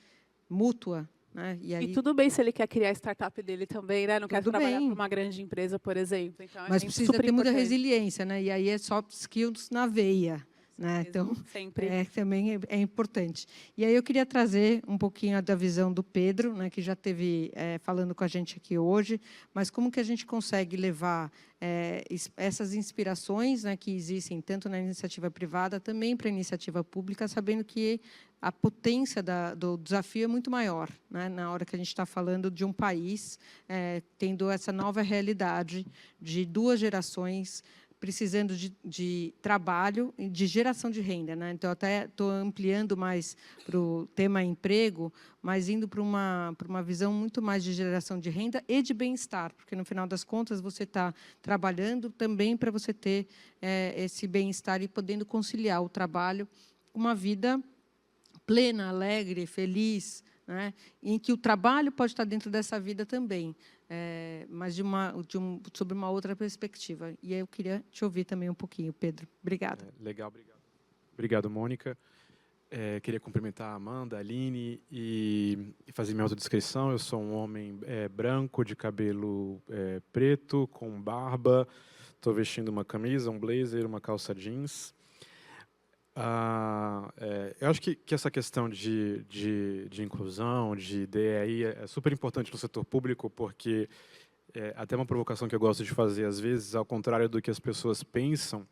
B: mútua. Né?
D: E tudo bem se ele quer criar a startup dele também, né? Não quer trabalhar para uma grande empresa, por exemplo. Então,
B: mas precisa ter muita resiliência, né? E aí é soft skills na veia. Né? Então,
D: sempre.
B: Também é importante. E aí eu queria trazer um pouquinho da visão do Pedro, né, que já esteve falando com a gente aqui hoje, mas como que a gente consegue levar essas inspirações, né, que existem tanto na iniciativa privada, também para a iniciativa pública, sabendo que a potência do desafio é muito maior, né, na hora que a gente está falando de um país tendo essa nova realidade de 2 gerações precisando de trabalho e de geração de renda, né? Então, até estou ampliando mais para o tema emprego, mas indo para uma visão muito mais de geração de renda e de bem-estar, porque, no final das contas, você está trabalhando também para você ter esse bem-estar e podendo conciliar o trabalho com uma vida plena, alegre, feliz, né? Em que o trabalho pode estar dentro dessa vida também. Mas sobre uma outra perspectiva. E aí eu queria te ouvir também um pouquinho, Pedro. Obrigada.
E: Legal, obrigado. Obrigado, Mônica. Queria cumprimentar a Amanda, a Aline e fazer minha autodescrição. Eu sou um homem branco, de cabelo preto, com barba. Estou vestindo uma camisa, um blazer, uma calça jeans. Eu acho que essa questão de inclusão, de ideia aí é super importante no setor público, porque até uma provocação que eu gosto de fazer, às vezes, ao contrário do que as pessoas pensam,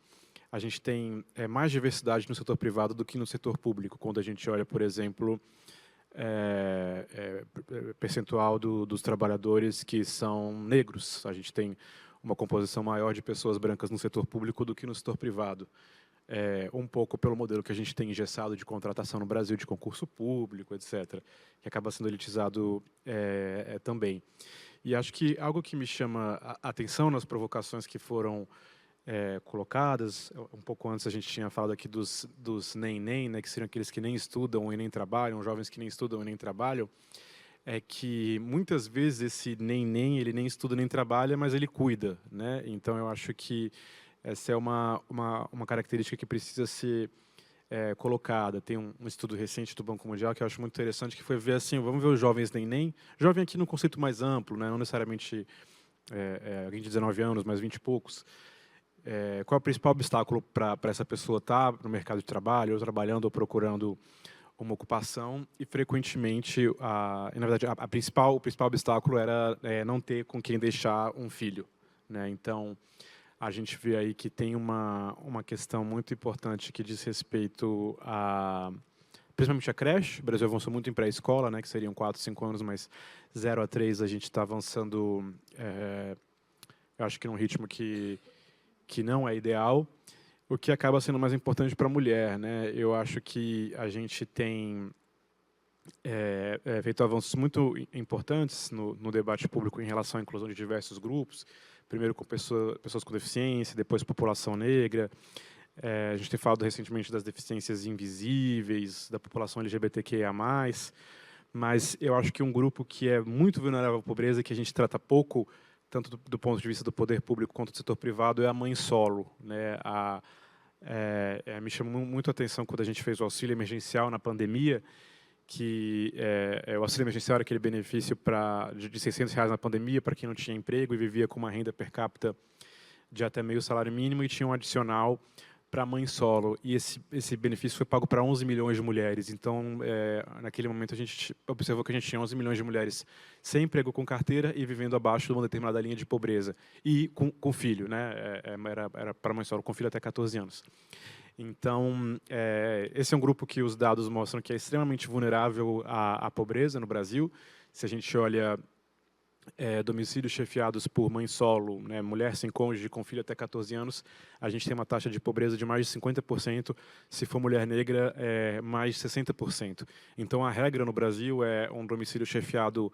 E: a gente tem mais diversidade no setor privado do que no setor público, quando a gente olha, por exemplo, percentual dos trabalhadores que são negros. A gente tem uma composição maior de pessoas brancas no setor público do que no setor privado. Um pouco pelo modelo que a gente tem engessado de contratação no Brasil, de concurso público, etc., que acaba sendo elitizado também. E acho que algo que me chama a atenção nas provocações que foram colocadas, um pouco antes a gente tinha falado aqui dos nem-nem, né, que seriam aqueles que nem estudam e nem trabalham, jovens que nem estudam e nem trabalham, é que muitas vezes esse nem-nem, ele nem estuda nem trabalha, mas ele cuida, né? Então eu acho que essa é uma característica que precisa ser colocada. Tem um estudo recente do Banco Mundial que eu acho muito interessante, que foi ver assim, vamos ver os jovens nem, jovem aqui num conceito mais amplo, né? Não necessariamente alguém de 19 anos, mas 20 e poucos. Qual é o principal obstáculo para essa pessoa estar no mercado de trabalho, ou trabalhando, ou procurando uma ocupação? E, frequentemente, na verdade, o principal obstáculo era não ter com quem deixar um filho, né? Então, a gente vê aí que tem uma questão muito importante que diz respeito principalmente a creche. O Brasil avançou muito em pré-escola, né, que seriam 4, 5 anos, mas 0 a 3 a gente está avançando, eu acho que num ritmo que não é ideal, o que acaba sendo mais importante para a mulher, né? Eu acho que a gente tem feito avanços muito importantes no debate público em relação à inclusão de diversos grupos, primeiro com pessoas com deficiência, depois população negra. A gente tem falado recentemente das deficiências invisíveis, da população LGBTQIA+, mas eu acho que um grupo que é muito vulnerável à pobreza, que a gente trata pouco, tanto do ponto de vista do poder público quanto do setor privado, é a mãe solo, né? Me chamou muito a atenção quando a gente fez o auxílio emergencial na pandemia, que o auxílio emergencial era aquele benefício de R$600 na pandemia para quem não tinha emprego e vivia com uma renda per capita de até meio salário mínimo, e tinha um adicional para a mãe solo. E esse benefício foi pago para 11 milhões de mulheres. Então, naquele momento, a gente observou que a gente tinha 11 milhões de mulheres sem emprego, com carteira e vivendo abaixo de uma determinada linha de pobreza. E com filho, né? Era para a mãe solo com filho até 14 anos. Então, esse é um grupo que os dados mostram que é extremamente vulnerável à pobreza no Brasil. Se a gente olha domicílios chefiados por mãe solo, né, mulher sem cônjuge, com filho até 14 anos, a gente tem uma taxa de pobreza de mais de 50%, se for mulher negra, mais de 60%. Então, a regra no Brasil é um domicílio chefiado,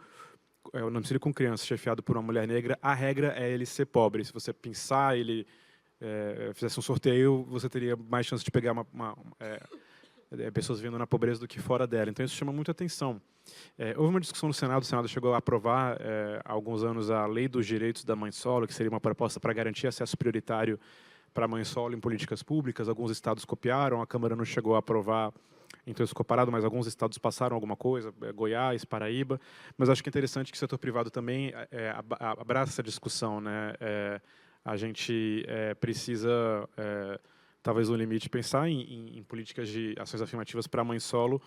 E: um domicílio com criança chefiado por uma mulher negra, a regra é ele ser pobre. Se você pensar, ele fizesse um sorteio, você teria mais chance de pegar pessoas vivendo na pobreza do que fora dela. Então, isso chama muita atenção. Houve uma discussão no Senado, o Senado chegou a aprovar há alguns anos a Lei dos Direitos da Mãe Solo, que seria uma proposta para garantir acesso prioritário para a mãe solo em políticas públicas. Alguns estados copiaram, a Câmara não chegou a aprovar, então isso ficou parado, mas alguns estados passaram alguma coisa, Goiás, Paraíba. Mas acho que é interessante que o setor privado também abraça essa discussão, né? A gente precisa, talvez no limite, pensar em políticas de ações afirmativas para a mãe solo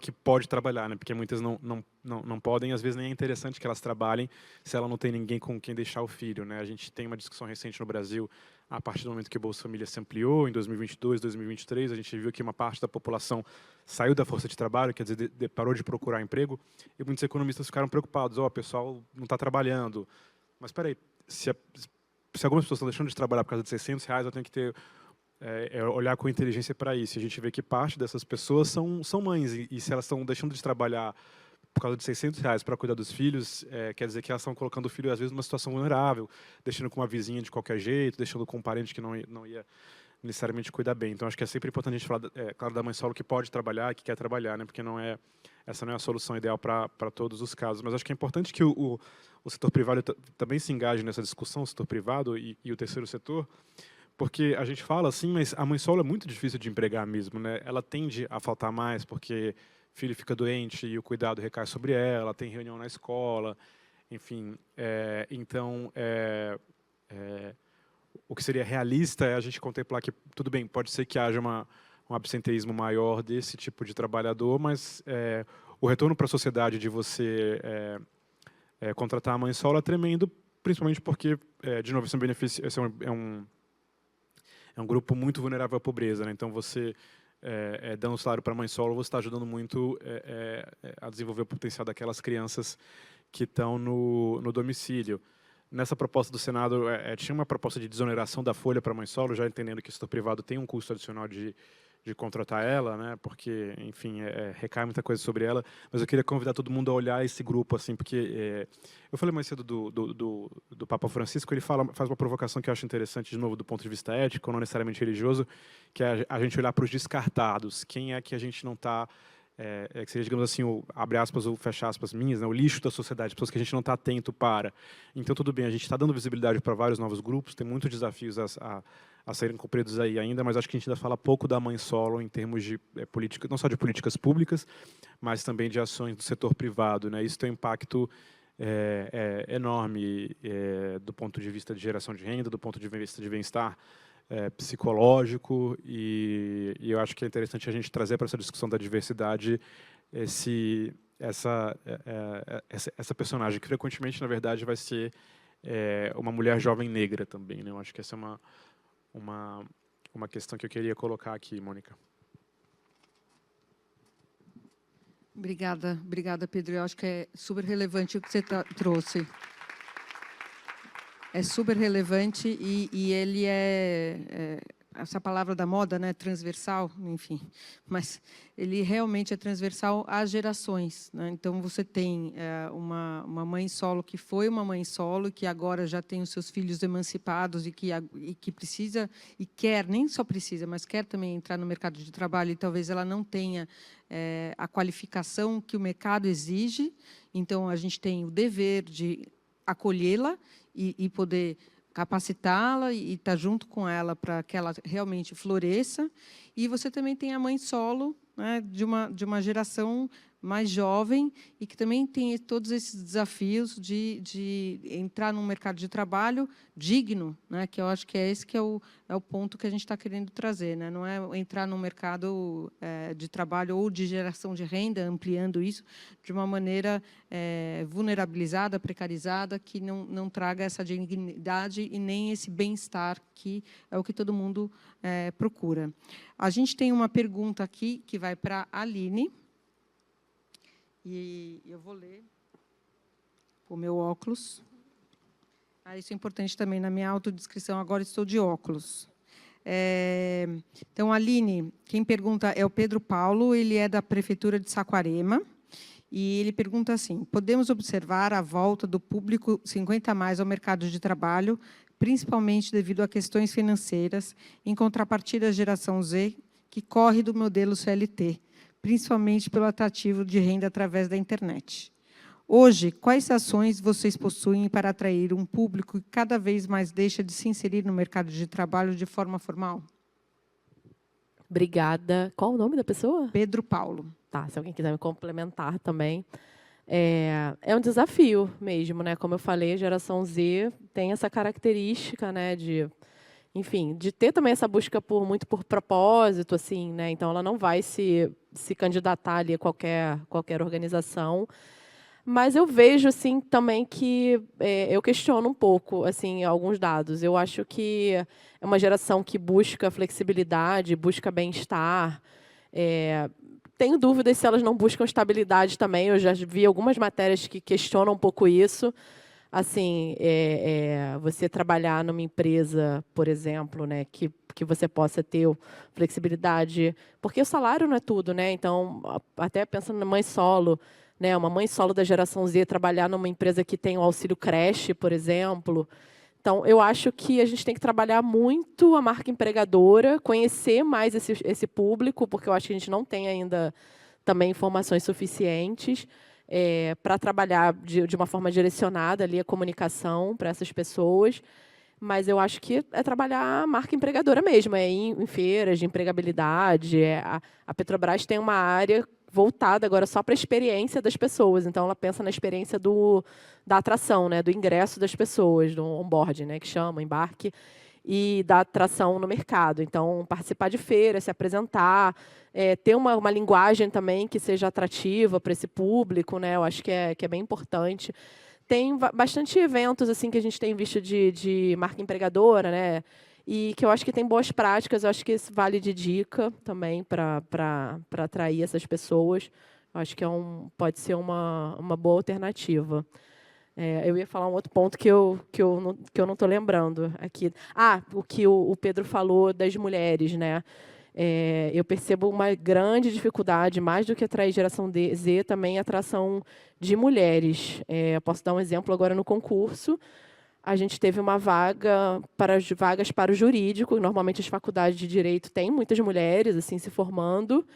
E: que pode trabalhar, né? Porque muitas não podem, às vezes nem é interessante que elas trabalhem se ela não tem ninguém com quem deixar o filho, né? A gente tem uma discussão recente no Brasil, a partir do momento que o Bolsa Família se ampliou, em 2022, 2023, a gente viu que uma parte da população saiu da força de trabalho, quer dizer, parou de procurar emprego, e muitos economistas ficaram preocupados, o pessoal não está trabalhando. Mas, espera aí, se algumas pessoas estão deixando de trabalhar por causa de R$600, eu tenho que ter olhar com inteligência para isso. A gente vê que parte dessas pessoas são mães, e se elas estão deixando de trabalhar por causa de R$600 para cuidar dos filhos, quer dizer que elas estão colocando o filho, às vezes, numa situação vulnerável, deixando com uma vizinha de qualquer jeito, deixando com um parente que não ia necessariamente cuidar bem. Então, acho que é sempre importante a gente falar, claro, da mãe solo que pode trabalhar, que quer trabalhar, né? Porque essa não é a solução ideal para todos os casos. Mas acho que é importante que o setor privado também se engaje nessa discussão, o setor privado e o terceiro setor, porque a gente fala assim, mas a mãe solo é muito difícil de empregar mesmo, né? Ela tende a faltar mais porque filho fica doente e o cuidado recai sobre ela, tem reunião na escola, enfim. Então, o que seria realista é a gente contemplar que, tudo bem, pode ser que haja um absenteísmo maior desse tipo de trabalhador, mas o retorno para a sociedade de você contratar a mãe solo é tremendo, principalmente porque, de novo, esse é um benefício, é um grupo muito vulnerável à pobreza, né? Então, você dando salário para a mãe solo, você está ajudando muito a desenvolver o potencial daquelas crianças que estão no domicílio. Nessa proposta do Senado, tinha uma proposta de desoneração da folha para a mãe solo, já entendendo que o setor privado tem um custo adicional de contratar ela, né? Porque, enfim, recai muita coisa sobre ela. Mas eu queria convidar todo mundo a olhar esse grupo, assim, porque eu falei mais cedo do Papa Francisco, ele faz uma provocação que eu acho interessante, de novo, do ponto de vista ético, não necessariamente religioso, que é a gente olhar para os descartados. Quem é que a gente não está... que seria, digamos assim, abre aspas ou fecha aspas minhas, né, o lixo da sociedade, pessoas que a gente não está atento para. Então, tudo bem, a gente está dando visibilidade para vários novos grupos, tem muitos desafios a serem cumpridos aí ainda, mas acho que a gente ainda fala pouco da mãe solo em termos de política, não só de políticas públicas, mas também de ações do setor privado, né? Isso tem um impacto enorme do ponto de vista de geração de renda, do ponto de vista de bem-estar psicológico, e eu acho que é interessante a gente trazer para essa discussão da diversidade essa personagem, que frequentemente, na verdade, vai ser uma mulher jovem negra também, né? Eu acho que essa é uma questão que eu queria colocar aqui, Mônica.
B: Obrigada, Pedro. Eu acho que é super relevante o que você trouxe. É super relevante e ele essa palavra da moda, né, transversal, enfim, mas ele realmente é transversal às gerações, né? Então, você tem uma mãe solo que foi uma mãe solo, que agora já tem os seus filhos emancipados e que precisa e quer, nem só precisa, mas quer também entrar no mercado de trabalho, e talvez ela não tenha a qualificação que o mercado exige. Então, a gente tem o dever de acolhê-la e poder capacitá-la e estar junto com ela para que ela realmente floresça. E você também tem a mãe solo, né, de uma geração mais jovem e que também tem todos esses desafios de entrar num mercado de trabalho digno, né, que eu acho que é esse que é o ponto que a gente está querendo trazer, né? Não é entrar num mercado de trabalho ou de geração de renda, ampliando isso de uma maneira vulnerabilizada, precarizada, que não traga essa dignidade e nem esse bem-estar, que é o que todo mundo procura. A gente tem uma pergunta aqui que vai para a Aline. E eu vou ler o meu óculos. Isso é importante também na minha autodescrição. Agora estou de óculos. Então, Aline, quem pergunta é o Pedro Paulo, ele é da Prefeitura de Saquarema, e ele pergunta assim: podemos observar a volta do público 50+ ao mercado de trabalho, principalmente devido a questões financeiras, em contrapartida à geração Z, que corre do modelo CLT, principalmente pelo atrativo de renda através da internet. Hoje, quais ações vocês possuem para atrair um público que cada vez mais deixa de se inserir no mercado de trabalho de forma formal?
C: Obrigada. Qual o nome da pessoa?
B: Pedro Paulo.
C: Tá, se alguém quiser me complementar também. É um desafio mesmo, né? Como eu falei, a geração Z tem essa característica, né, enfim, de ter também essa busca muito por propósito, assim, né? Então, ela não vai se candidatar ali a qualquer organização. Mas eu vejo, assim, também que eu questiono um pouco, assim, alguns dados. Eu acho que é uma geração que busca flexibilidade, busca bem-estar. Tenho dúvidas se elas não buscam estabilidade também. Eu já vi algumas matérias que questionam um pouco isso. assim, você trabalhar numa empresa, por exemplo, né, que você possa ter flexibilidade, porque o salário não é tudo, né? Então, até pensando na mãe solo, né, uma mãe solo da geração Z trabalhar numa empresa que tem o auxílio creche, por exemplo. Então, eu acho que a gente tem que trabalhar muito a marca empregadora, conhecer mais esse público, porque eu acho que a gente não tem ainda também informações suficientes para trabalhar de uma forma direcionada ali a comunicação para essas pessoas. Mas eu acho que é trabalhar a marca empregadora mesmo, ir em feiras de empregabilidade. A Petrobras tem uma área voltada agora só para a experiência das pessoas. Então, ela pensa na experiência da atração, né, do ingresso das pessoas, do onboard, né, que chama, embarque, e da atração no mercado. Então, participar de feiras, se apresentar, ter uma linguagem também que seja atrativa para esse público, né, eu acho que é bem importante. Tem bastante eventos assim que a gente tem visto de marca empregadora, né? E que eu acho que tem boas práticas, eu acho que isso vale de dica também para atrair essas pessoas. Eu acho que pode ser uma boa alternativa. Eu ia falar um outro ponto que eu não estou lembrando aqui. O que o Pedro falou das mulheres, né? Eu percebo uma grande dificuldade, mais do que atrair geração Z, também a atração de mulheres. Posso dar um exemplo agora no concurso. A gente teve uma vagas para o jurídico. Normalmente as faculdades de direito têm muitas mulheres assim se formando.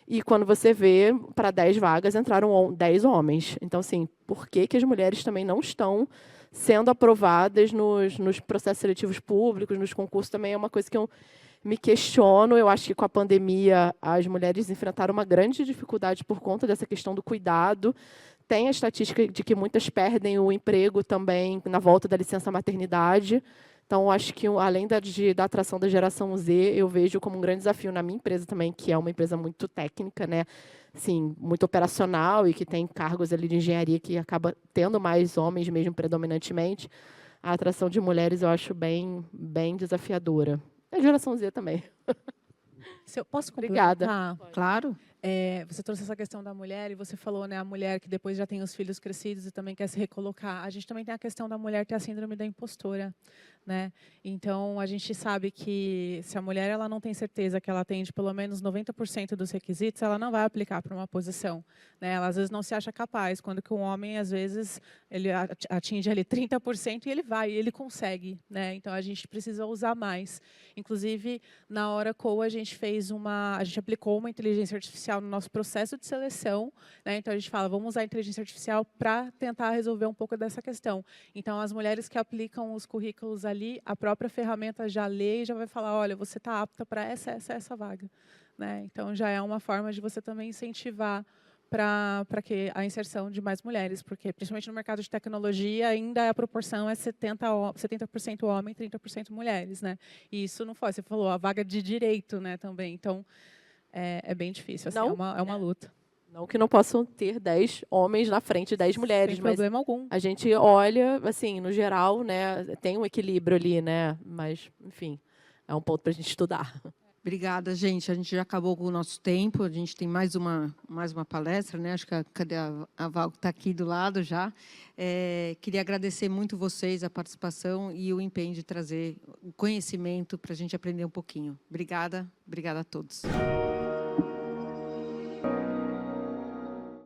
C: E quando você vê, para 10 vagas entraram 10 homens. Então, assim, por que as mulheres também não estão sendo aprovadas nos processos seletivos públicos, nos concursos? Também é uma coisa que eu me questiono. Eu acho que com a pandemia as mulheres enfrentaram uma grande dificuldade por conta dessa questão do cuidado. Tem a estatística de que muitas perdem o emprego também na volta da licença maternidade. Então, acho que, além da atração da geração Z, eu vejo como um grande desafio na minha empresa também, que é uma empresa muito técnica, né? Assim, muito operacional e que tem cargos ali de engenharia que acaba tendo mais homens mesmo predominantemente. A atração de mulheres eu acho bem desafiadora. A geração Z também.
F: Se eu posso
C: Obrigada.
F: complementar?
B: Claro.
F: Você trouxe essa questão da mulher e você falou, né, a mulher que depois já tem os filhos crescidos e também quer se recolocar. A gente também tem a questão da mulher ter a síndrome da impostora, né? Então, a gente sabe que se a mulher ela não tem certeza que ela atende pelo menos 90% dos requisitos, ela não vai aplicar para uma posição, né? Ela às vezes não se acha capaz, quando que um homem às vezes ele atinge ali 30% e ele consegue, né? Então a gente precisa usar mais. Inclusive, na Oracle a gente aplicou uma inteligência artificial no nosso processo de seleção, né? Então a gente fala, vamos usar a inteligência artificial para tentar resolver um pouco dessa questão. Então as mulheres que aplicam os currículos ali, a própria ferramenta já lê e já vai falar, olha, você está apta para essa vaga, né? Então já é uma forma de você também incentivar para que a inserção de mais mulheres, porque principalmente no mercado de tecnologia ainda a proporção é 70% homem, 30% mulheres, né? E isso não foi, você falou, a vaga de direito, né, também. Então é bem difícil, assim, é uma luta.
C: Não que não possam ter 10 homens na frente de 10 mulheres,
F: sem
C: mas
F: problema algum.
C: a gente olha, assim, no geral, né, tem um equilíbrio ali, né, mas, enfim, é um ponto para a gente estudar.
B: Obrigada, gente. A gente já acabou com o nosso tempo. A gente tem mais uma palestra, né? Acho que cadê a Val que está aqui do lado já. Queria agradecer muito vocês, a participação e o empenho de trazer o conhecimento para a gente aprender um pouquinho. Obrigada a todos.